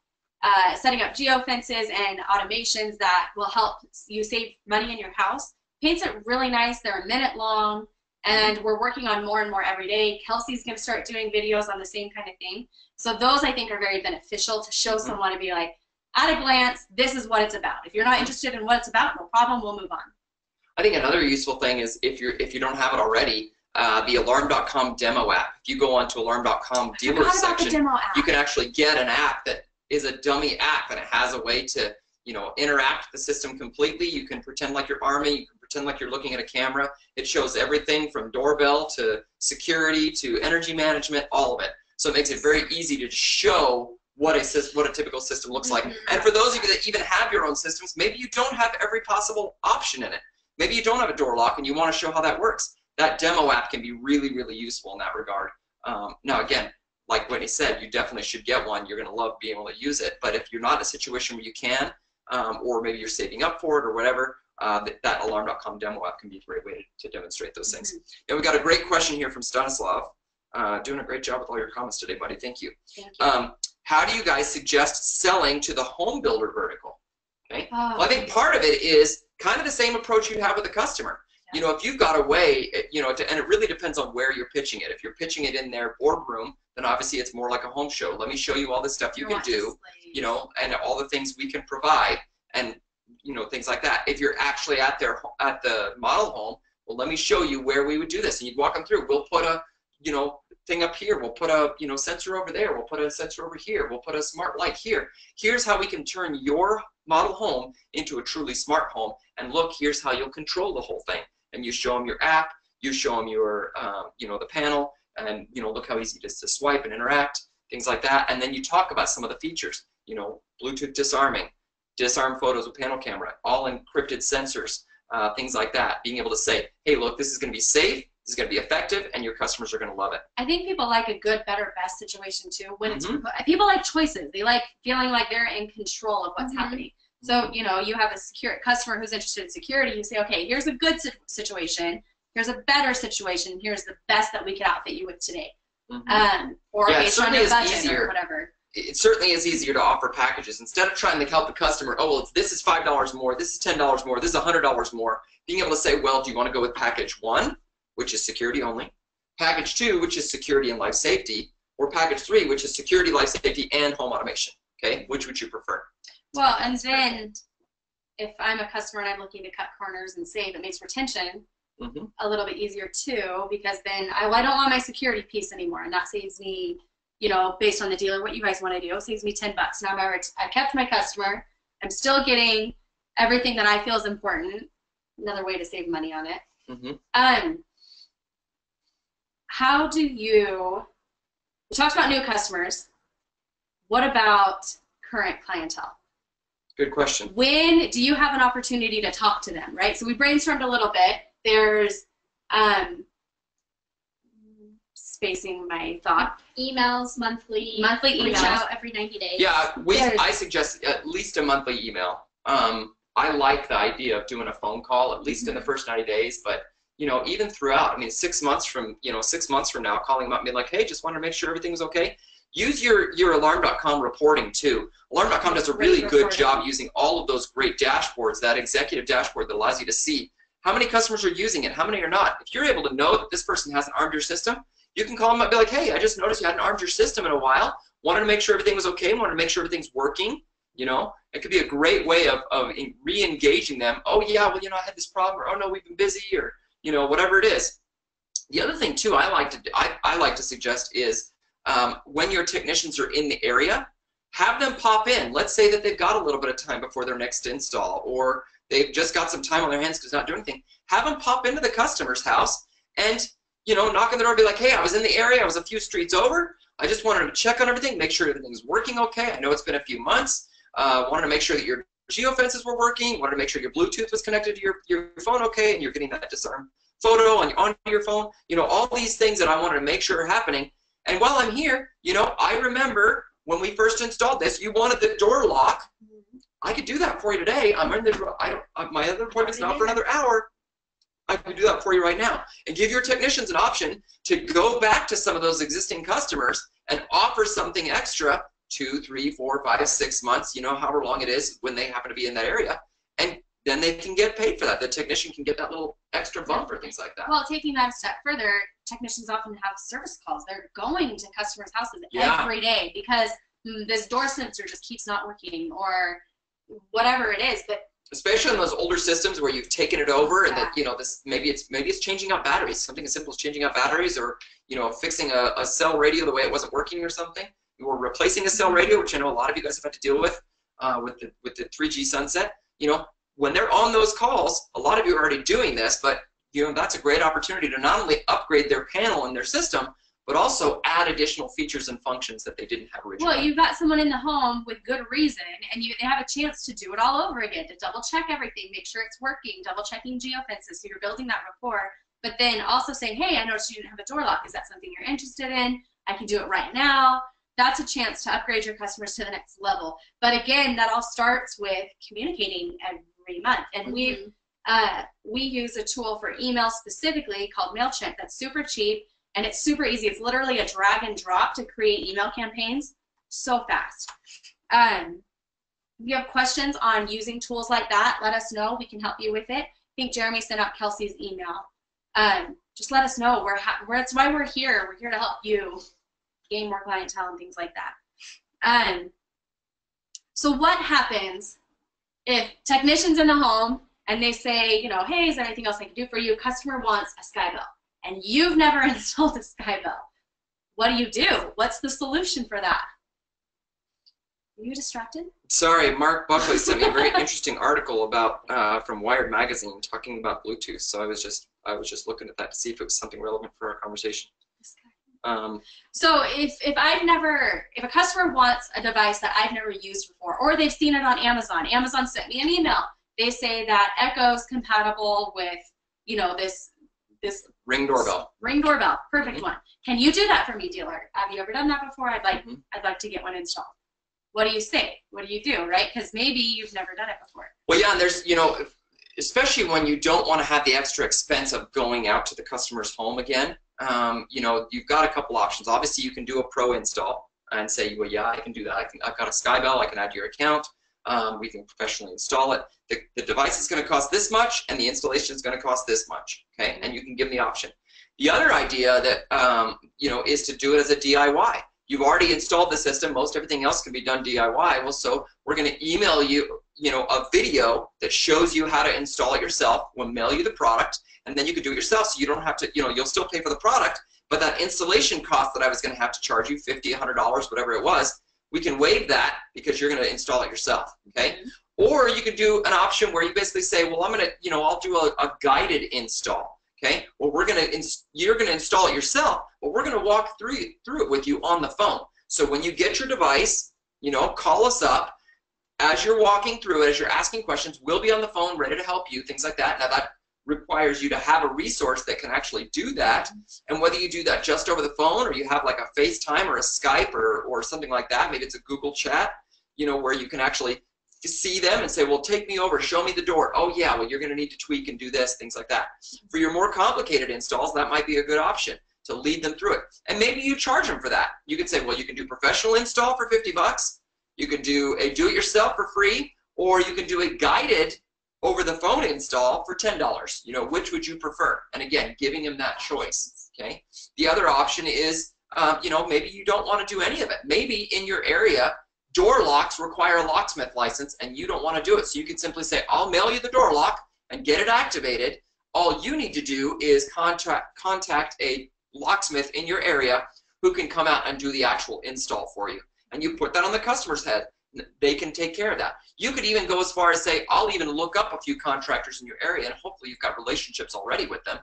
setting up geofences and automations that will help you save money in your house. Paints it really nice. They're a minute long, and we're working on more and more every day. Kelsey's going to start doing videos on the same kind of thing. So those, I think, are very beneficial to show someone to be like, at a glance, this is what it's about. If you're not interested in what it's about, no problem, we'll move on. I think another useful thing is if you don't have it already, the Alarm.com demo app. If you go onto Alarm.com dealer section, you can actually get an app that is a dummy app, and it has a way to, you know, interact with the system completely. You can pretend like you're Army. You can pretend like you're looking at a camera. It shows everything from doorbell to security to energy management, all of it. So it makes it very easy to show what a typical system looks like. And for those of you that even have your own systems, maybe you don't have every possible option in it. Maybe you don't have a door lock and you want to show how that works. That demo app can be really, really useful in that regard. Now, again, like Whitney said, you definitely should get one. You're going to love being able to use it. But if you're not in a situation where you can, or maybe you're saving up for it or whatever, that Alarm.com demo app can be a great way to demonstrate those things. And we got a great question here from Stanislav. Doing a great job with all your comments today, buddy. Thank you. Thank you. How do you guys suggest selling to the home builder vertical? Okay. Well, I think part of it is kind of the same approach you'd have with a customer. You know, if you've got a way, you know, and it really depends on where you're pitching it. If you're pitching it in their boardroom, then obviously it's more like a home show. Let me show you all the stuff you can do, you know, and all the things we can provide, and, you know, things like that. If you're actually at the model home, well, let me show you where we would do this, and you'd walk them through. We'll put a, you know, thing up here. We'll put a, you know, sensor over there. We'll put a sensor over here. We'll put a smart light here. Here's how we can turn your model home into a truly smart home. And look, here's how you'll control the whole thing. And you show them your app. You show them your, you know, the panel. And, you know, look how easy it is to swipe and interact, things like that. And then you talk about some of the features. You know, Bluetooth disarming, disarm photos with panel camera, all encrypted sensors, things like that. Being able to say, hey, look, this is going to be safe. This is going to be effective, and your customers are going to love it. I think people like a good, better, best situation too. When it's people like choices. They like feeling like they're in control of what's happening. So, you know, you have a secure customer who's interested in security. You say, okay, here's a good situation. Here's a better situation. Here's the best that we can outfit you with today. Or based on your budget or whatever. It certainly is easier to offer packages instead of trying to help the customer. Oh, well, this is $5 more. This is $10 more. This is $100 more. Being able to say, well, do you want to go with package 1? Which is security only, package 2, which is security and life safety, or package 3, which is security, life safety, and home automation. Okay, which would you prefer? Well, and then if I'm a customer and I'm looking to cut corners and save, it makes retention a little bit easier too, because then I don't want my security piece anymore, and that saves me, you know, based on the dealer, what you guys want to do, it saves me $10. Now I kept my customer. I'm still getting everything that I feel is important. Another way to save money on it. How do we talked about new customers. What about current clientele? Good question. When do you have an opportunity to talk to them, right? So we brainstormed a little bit. There's, spacing my thought. Emails, monthly emails. Reach out every 90 days. Yeah, I suggest at least a monthly email. I like the idea of doing a phone call, at least in the first 90 days, but you know, even throughout, I mean, 6 months from now, calling them up and being like, hey, just wanted to make sure everything was okay. Use your Alarm.com reporting too. Alarm.com does a really good job using all of those great dashboards, that executive dashboard that allows you to see how many customers are using it, how many are not. If you're able to know that this person hasn't armed your system, you can call them up and be like, hey, I just noticed you hadn't armed your system in a while. Wanted to make sure everything was okay, wanted to make sure everything's working. You know, it could be a great way of re-engaging them. Oh, yeah, well, you know, I had this problem, or oh, no, we've been busy, or you know, whatever it is. The other thing too I like to suggest is when your technicians are in the area, have them pop in. Let's say that they've got a little bit of time before their next install, or they've just got some time on their hands because they're not doing anything. Have them pop into the customer's house and, you know, knock on the door and be like, hey, I was in the area, I was a few streets over. I just wanted to check on everything, make sure everything's working okay. I know it's been a few months. Wanted to make sure that your geofences were working. Wanted to make sure your Bluetooth was connected to your phone okay, and you're getting that disarm photo on your phone. You know, all these things that I wanted to make sure are happening. And while I'm here, you know, I remember when we first installed this, you wanted the door lock. I could do that for you today. I'm in the, my other appointment's not for another hour. I can do that for you right now. And give your technicians an option to go back to some of those existing customers and offer something extra 2, 3, 4, 5, 6 months, you know, however long it is when they happen to be in that area. And then they can get paid for that. The technician can get that little extra bump or things like that. Well, taking that a step further, technicians often have service calls. They're going to customers' houses every day because this door sensor just keeps not working or whatever it is. But especially in those older systems where you've taken it over and that, you know, this maybe it's changing out batteries. Something as simple as changing out batteries, or, you know, fixing a cell radio the way it wasn't working or something. Or replacing a cell radio, which I know a lot of you guys have had to deal with the 3G sunset. You know, when they're on those calls, a lot of you are already doing this, but you know, that's a great opportunity to not only upgrade their panel and their system, but also add additional features and functions that they didn't have originally. Well, you've got someone in the home with good reason, and they have a chance to do it all over again, to double check everything, make sure it's working, double checking geofences, so you're building that rapport. But then also saying, hey, I noticed you didn't have a door lock. Is that something you're interested in? I can do it right now. That's a chance to upgrade your customers to the next level. But again, that all starts with communicating every month. And we use a tool for email specifically called MailChimp that's super cheap, and it's super easy. It's literally a drag and drop to create email campaigns so fast. If you have questions on using tools like that, let us know. We can help you with it. I think Jeremy sent out Kelsey's email. Just let us know. That's why we're here. We're here to help you gain more clientele and things like that. So what happens if technicians in the home and they say, you know, hey, is there anything else I can do for you? Customer wants a Sky Bell, and you've never installed a Sky Bell. What do? What's the solution for that? Are you distracted? Sorry, Mark Buckley sent me a very interesting article about from Wired Magazine talking about Bluetooth. So I was just looking at that to see if it was something relevant for our conversation. So if a customer wants a device that I've never used before, or they've seen it on Amazon sent me an email. They say that Echo's compatible with, you know, this Ring doorbell. Ring doorbell, perfect one. Can you do that for me, dealer? Have you ever done that before? I'd like to get one installed. What do you say? What do you do, right? Because maybe you've never done it before. Well, yeah, and there's, you know, especially when you don't want to have the extra expense of going out to the customer's home again. You know, you've got a couple options. Obviously, you can do a pro install and say, well, yeah, I can do that. I've got a Sky Bell. I can add to your account. We can professionally install it. The device is going to cost this much, and the installation is going to cost this much. Okay, and you can give them the option. The other idea that you know, is to do it as a DIY. You've already installed the system. Most everything else can be done DIY. Well, so we're going to email you, you know, a video that shows you how to install it yourself. We'll mail you the product, and then you can do it yourself. So you don't have to, you know, you'll still pay for the product, but that installation cost that I was going to have to charge you, $50, $100, whatever it was, we can waive that because you're going to install it yourself. Okay. Or you could do an option where you basically say, well, I'm going to, you know, I'll do a guided install. Okay. Well, you're going to install it yourself, but we're going to walk through it with you on the phone. So when you get your device, you know, call us up as you're walking through it, as you're asking questions. We'll be on the phone ready to help you, things like that. Now that requires you to have a resource that can actually do that. And whether you do that just over the phone, or you have like a FaceTime or a Skype or something like that, maybe it's a Google chat, you know, where you can actually see them and say, well, take me over, show me the door. Oh yeah, well, you're going to need to tweak and do this, things like that. For your more complicated installs, that might be a good option to lead them through it. And maybe you charge them for that. You could say, well, you can do professional install for $50. You can do a do-it-yourself for free, or you can do a guided over the phone install for $10. You know, which would you prefer? And again, giving them that choice. Okay. The other option is, you know, maybe you don't want to do any of it. Maybe in your area, door locks require a locksmith license, and you don't want to do it. So you can simply say, I'll mail you the door lock and get it activated. All you need to do is contact a locksmith in your area who can come out and do the actual install for you. And you put that on the customer's head. They can take care of that. You could even go as far as say, I'll even look up a few contractors in your area, and hopefully you've got relationships already with them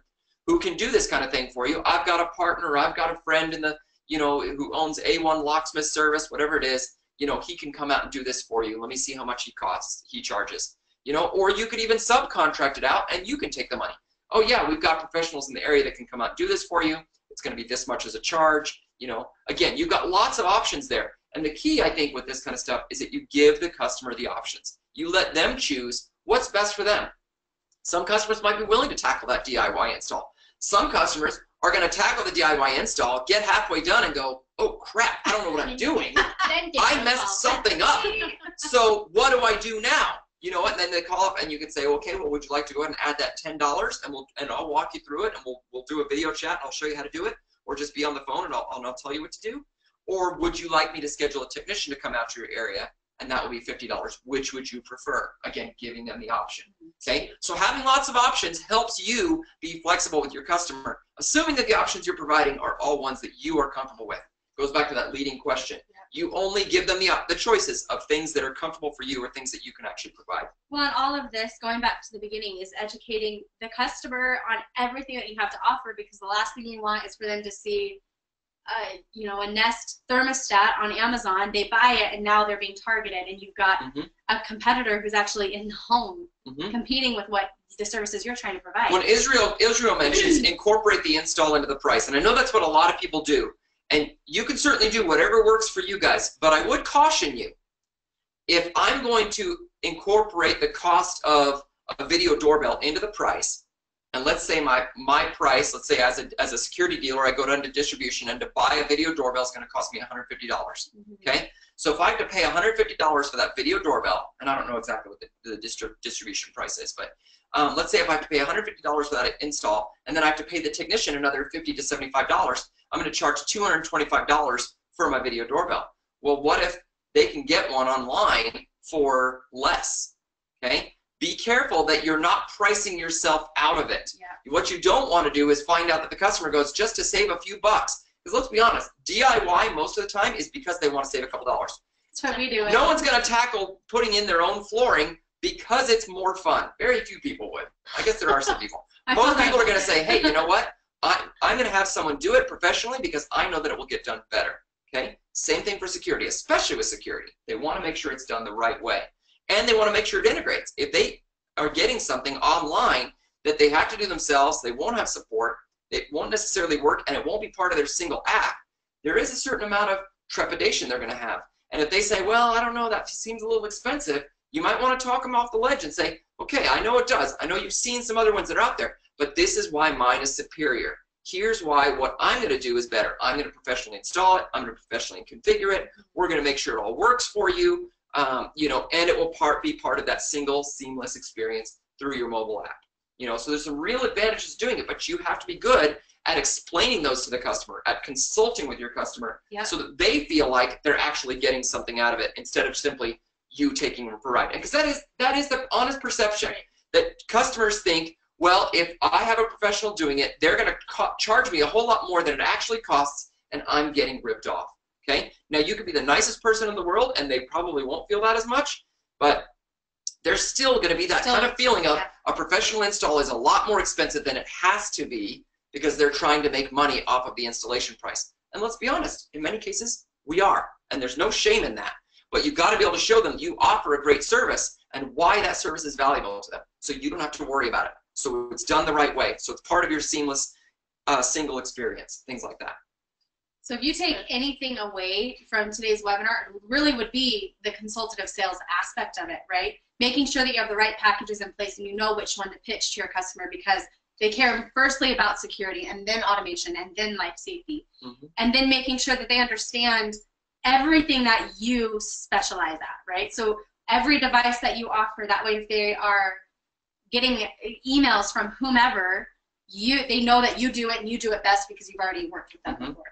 who can do this kind of thing for you. I've got a partner, I've got a friend in the, you know, who owns A1 locksmith service, whatever it is, you know, he can come out and do this for you. Let me see how much he charges, you know, or you could even subcontract it out and you can take the money. Oh yeah, we've got professionals in the area that can come out and do this for you. It's going to be this much as a charge, you know. Again, you've got lots of options there. And the key, I think, with this kind of stuff is that you give the customer the options. You let them choose what's best for them. Some customers might be willing to tackle that DIY install. Some customers are going to tackle the DIY install, get halfway done, and go, oh crap, I don't know what I'm doing. I messed something up. So what do I do now? You know what? And then they call up and you can say, okay, well, would you like to go ahead and add that $10 and I'll walk you through it and we'll do a video chat and I'll show you how to do it, or just be on the phone and I'll tell you what to do. Or would you like me to schedule a technician to come out to your area, and that will be $50. Which would you prefer? Again, giving them the option. Okay? So having lots of options helps you be flexible with your customer, assuming that the options you're providing are all ones that you are comfortable with. Goes back to that leading question. You only give them the choices of things that are comfortable for you or things that you can actually provide. Well, and all of this, going back to the beginning, is educating the customer on everything that you have to offer, because the last thing you want is for them to see you know, a Nest thermostat on Amazon, they buy it, and now they're being targeted, and you've got a competitor who's actually in the home competing with what the services you're trying to provide. When Israel mentions incorporate the install into the price, and I know that's what a lot of people do, and you can certainly do whatever works for you guys, but I would caution you, if I'm going to incorporate the cost of a video doorbell into the price, and let's say my price, let's say as a security dealer, I go down to distribution, and to buy a video doorbell is going to cost me $150. Okay, so if I have to pay $150 for that video doorbell, and I don't know exactly what the distribution price is, but let's say if I have to pay $150 for that install, and then I have to pay the technician another $50 to $75, I'm going to charge $225 for my video doorbell. Well, what if they can get one online for less? Okay. Be careful that you're not pricing yourself out of it. Yeah. What you don't want to do is find out that the customer goes just to save a few bucks. Because let's be honest, DIY most of the time is because they want to save a couple dollars. That's what we do. No one's going to tackle putting in their own flooring because it's more fun. Very few people would. I guess there are some people. Most people are going to say, hey, you know what? I'm going to have someone do it professionally because I know that it will get done better. Okay? Same thing for security, especially with security. They want to make sure it's done the right way. And they want to make sure it integrates. If they are getting something online that they have to do themselves, they won't have support, it won't necessarily work, and it won't be part of their single app, there is a certain amount of trepidation they're going to have. And if they say, well, I don't know, that seems a little expensive, you might want to talk them off the ledge and say, okay, I know it does. I know you've seen some other ones that are out there, but this is why mine is superior. Here's why what I'm going to do is better. I'm going to professionally install it. I'm going to professionally configure it. We're going to make sure it all works for you. You know, and it will be part of that single seamless experience through your mobile app. You know, so there's some real advantages to doing it, but you have to be good at explaining those to the customer, at consulting with your customer, so that they feel like they're actually getting something out of it instead of simply you taking them for a ride. Because that is the honest perception, that customers think, well, if I have a professional doing it, they're going to charge me a whole lot more than it actually costs, and I'm getting ripped off. Okay? Now, you could be the nicest person in the world, and they probably won't feel that as much, but there's still going to be that kind of feeling of a professional install is a lot more expensive than it has to be because they're trying to make money off of the installation price. And let's be honest, in many cases, we are, and there's no shame in that. But you've got to be able to show them you offer a great service and why that service is valuable to them, so you don't have to worry about it. So it's done the right way. So it's part of your seamless single experience, things like that. So if you take anything away from today's webinar, it really would be the consultative sales aspect of it, right? Making sure that you have the right packages in place and you know which one to pitch to your customer, because they care firstly about security and then automation and then life safety. And then making sure that they understand everything that you specialize at, right? So every device that you offer, that way if they are getting emails from whomever, they know that you do it and you do it best because you've already worked with them before.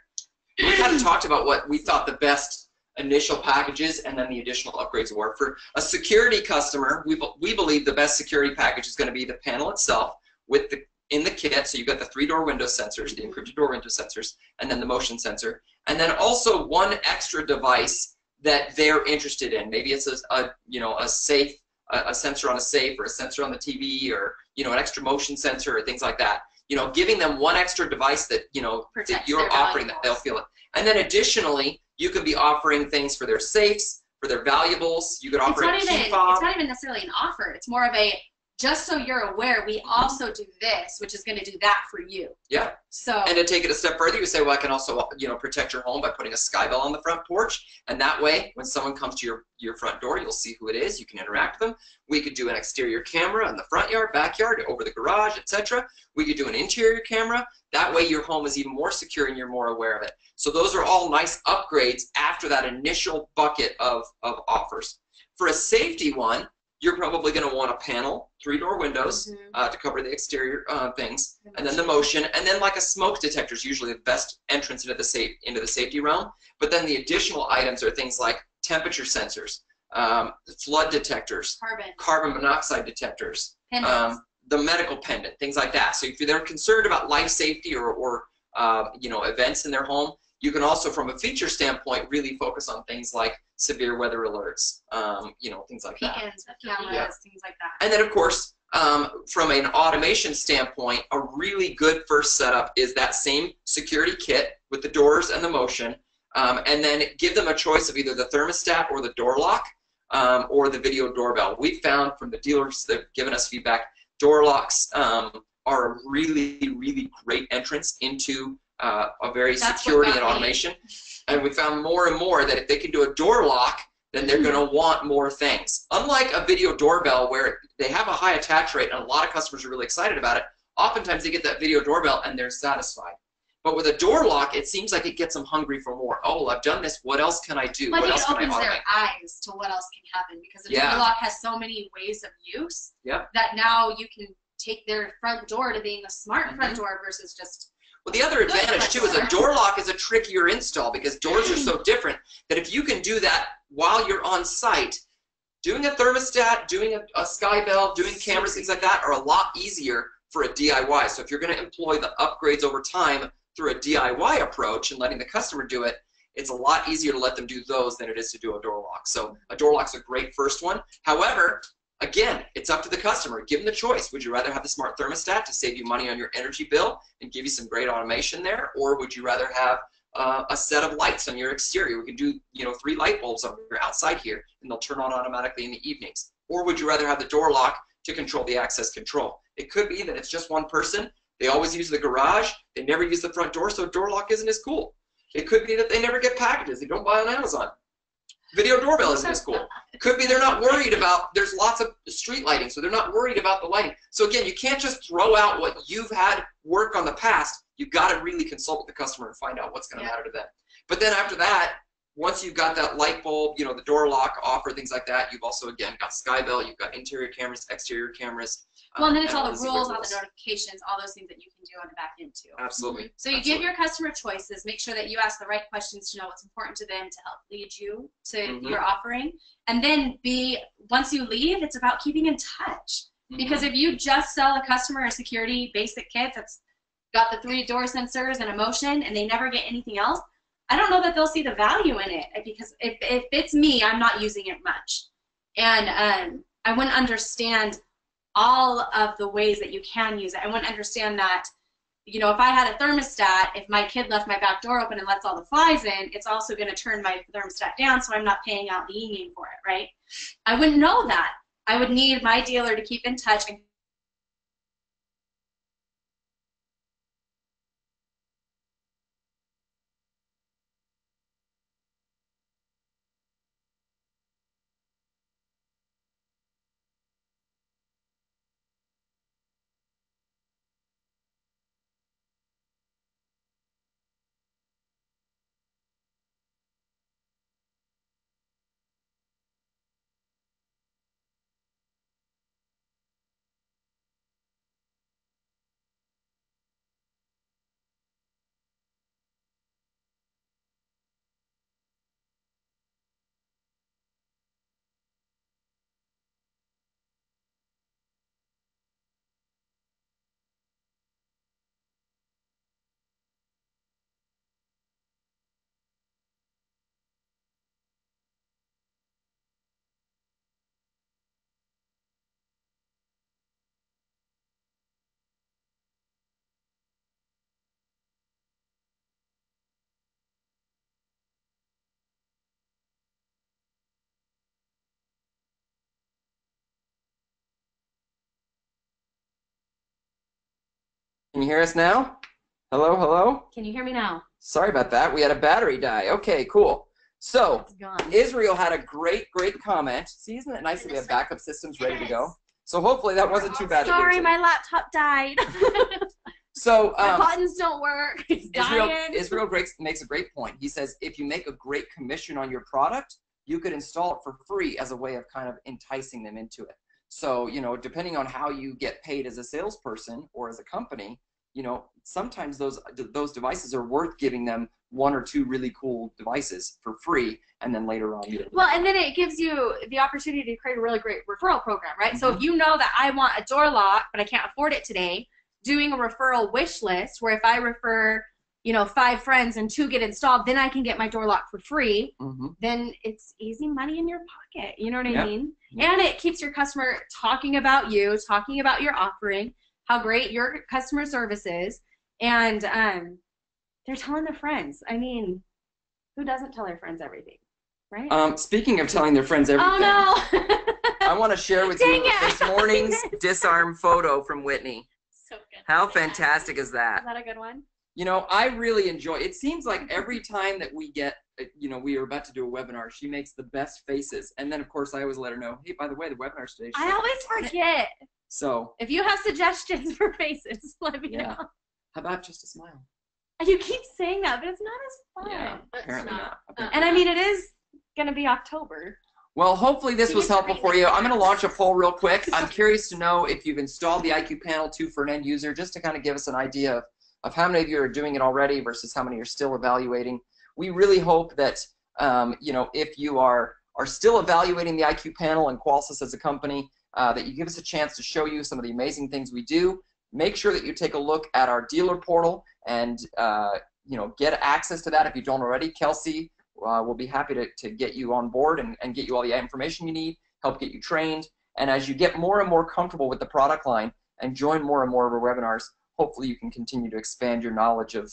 We kind of talked about what we thought the best initial packages and then the additional upgrades were. For a security customer, we believe the best security package is going to be the panel itself with in the kit. So you've got the 3-door window sensors, the encrypted door window sensors, and then the motion sensor. And then also one extra device that they're interested in. Maybe it's a safe, a sensor on a safe, or a sensor on the TV, or an extra motion sensor, or things like that. Giving them one extra device that that you're offering that they'll feel it. And then additionally, you could be offering things for their safes, for their valuables. You could offer a key fob. It's not even necessarily an offer. It's more of a just so you're aware, we also do this, which is going to do that for you. Yeah. So. And to take it a step further, you say, well, I can also, protect your home by putting a sky bell on the front porch. And that way, when someone comes to your front door, you'll see who it is. You can interact with them. We could do an exterior camera in the front yard, backyard, over the garage, etc. We could do an interior camera. That way, your home is even more secure and you're more aware of it. So those are all nice upgrades after that initial bucket of offers. For a safety one, you're probably going to want a panel, 3-door windows to cover the exterior things, and then the motion, and then like a smoke detector is usually the best entrance into the safety realm. But then the additional items are things like temperature sensors, flood detectors, carbon monoxide detectors, the medical pendant, things like that. So if they're concerned about life safety or events in their home, you can also, from a feature standpoint, really focus on things like severe weather alerts, things like that. Beacons, cameras, things like that. And then, of course, from an automation standpoint, a really good first setup is that same security kit with the doors and the motion, and then give them a choice of either the thermostat or the door lock or the video doorbell. We've found from the dealers that have given us feedback, door locks are a really, really great entrance into a very security and automation. And we found more and more that if they can do a door lock, then they're going to want more things. Unlike a video doorbell where they have a high attach rate and a lot of customers are really excited about it, oftentimes they get that video doorbell and they're satisfied. But with a door lock, it seems like it gets them hungry for more. Oh, I've done this. What else can I do? But what else can I automate? it opens their eyes to what else can happen, because a door lock has so many ways of use that now you can take their front door to being a smart front door versus just. Well, the other advantage, too, is a door lock is a trickier install because doors are so different that if you can do that while you're on site, doing a thermostat, doing a sky bell, doing cameras, things like that are a lot easier for a DIY. So if you're going to employ the upgrades over time through a DIY approach and letting the customer do it, it's a lot easier to let them do those than it is to do a door lock. So a door lock's a great first one. However, again, it's up to the customer. Give them the choice. Would you rather have the smart thermostat to save you money on your energy bill and give you some great automation there, or would you rather have a set of lights on your exterior? We can do 3 light bulbs on your outside here, and they'll turn on automatically in the evenings. Or would you rather have the door lock to control the access control? It could be that it's just one person. They always use the garage. They never use the front door, so door lock isn't as cool. It could be that they never get packages. They don't buy on Amazon. Video doorbell isn't as cool. Could be they're not worried about, there's lots of street lighting, so they're not worried about the lighting. So again, you can't just throw out what you've had work on the past. You've got to really consult with the customer and find out what's going to matter to them. But then after that, once you've got that light bulb, the door lock offer, things like that, you've also, again, got sky bell, you've got interior cameras, exterior cameras. Well, and then it's all the rules, all the notifications, all those things that you can do on the back end too. Absolutely. So you give your customer choices, make sure that you ask the right questions to know what's important to them to help lead you to your offering. And then once you leave, it's about keeping in touch. Because if you just sell a customer a security basic kit that's got the 3 door sensors and a motion and they never get anything else, I don't know that they'll see the value in it, because if it's me, I'm not using it much. And I wouldn't understand all of the ways that you can use it. I wouldn't understand that, if I had a thermostat, if my kid left my back door open and lets all the flies in, it's also going to turn my thermostat down, so I'm not paying out the e-name for it, right? I wouldn't know that. I would need my dealer to keep in touch and Can you hear us now? Hello, hello? Can you hear me now? Sorry about that. We had a battery die. Okay, cool. So, It's gone. Israel had a great comment. See, isn't it nice that we have backup systems ready to go? So hopefully that wasn't too bad. Sorry, my laptop died. So, my buttons don't work. It's dying. Israel makes a great point. He says if you make a great commission on your product, you could install it for free as a way of kind of enticing them into it. So, you know, depending on how you get paid as a salesperson or as a company, you know, sometimes those devices are worth giving them 1 or 2 really cool devices for free, and then later on. Well, and then it gives you the opportunity to create a really great referral program, right? So if you know that I want a door lock, but I can't afford it today, doing a referral wish list where if I refer, you know, 5 friends and 2 get installed, then I can get my door lock for free. Then it's easy money in your pocket. You know what I mean? And it keeps your customer talking about you, talking about your offering, how great your customer service is, and they're telling their friends. I mean, who doesn't tell their friends everything, right? Speaking of telling their friends everything, oh no! I want to share with you this morning's disarm photo from Whitney. So good. How fantastic is that? Is that a good one? You know, I really enjoy it. It seems like every time that we get, you know, we are about to do a webinar, she makes the best faces. And then, of course, I always let her know, hey, by the way, the webinar's today. I always forget. So. If you have suggestions for faces, let me know. How about just a smile? You keep saying that, but it's not as fun. Yeah, apparently not. And I mean, it is going to be October. Well, hopefully this was helpful for you. I'm going to launch a poll real quick. I'm curious to know if you've installed the IQ Panel 2 for an end user, just to kind of give us an idea of how many of you are doing it already versus how many are still evaluating. We really hope that, you know, if you are still evaluating the IQ Panel and Qualsys as a company, that you give us a chance to show you some of the amazing things we do. Make sure that you take a look at our dealer portal and, you know, get access to that if you don't already. Kelsey will be happy to get you on board and get you all the information you need, help get you trained. And as you get more and more comfortable with the product line and join more and more of our webinars, hopefully you can continue to expand your knowledge of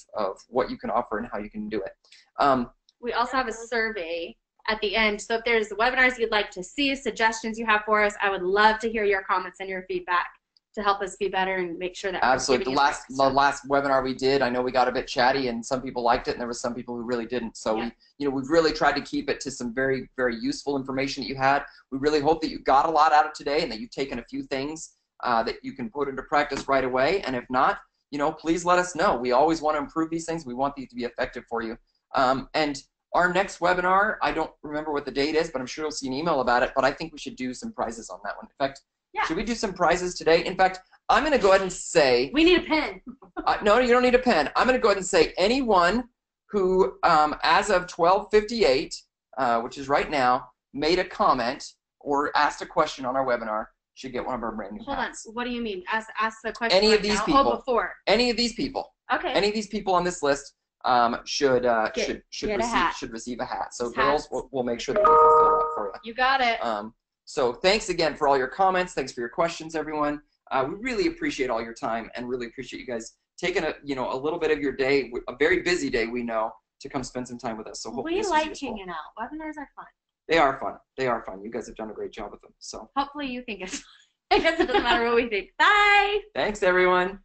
what you can offer and how you can do it. We also have a survey at the end. So if there's webinars you'd like to see, suggestions you have for us, I would love to hear your comments and your feedback to help us be better and make sure that absolutely. The last webinar we did, I know we got a bit chatty and some people liked it and there was some people who really didn't. So we've really tried to keep it to some very, very useful information that you had. We really hope that you got a lot out of today and that you've taken a few things that you can put into practice right away. And if not, you know, please let us know. We always want to improve these things. We want these to be effective for you. And our next webinar, I don't remember what the date is, but I'm sure you'll see an email about it. But I think we should do some prizes on that one. In fact, should we do some prizes today? In fact, I'm going to go ahead and say... We need a pen. No, you don't need a pen. I'm going to go ahead and say anyone who, as of 12:58, which is right now, made a comment or asked a question on our webinar should get one of our brand new hats. Hold on. What do you mean? Ask the question Any of these people. Oh, before. Any of these people. Okay. Any of these people on this list should receive a hat. So girls, we'll make sure that we fulfill that for you. You got it. So thanks again for all your comments. Thanks for your questions, everyone. We really appreciate all your time and really appreciate you guys taking a little bit of your day, a very busy day, we know, to come spend some time with us. So hopefully we like hanging out. Webinars are fun. They are fun. They are fun. You guys have done a great job with them. So hopefully you think it's fun. I guess it doesn't matter what we think. Bye. Thanks, everyone.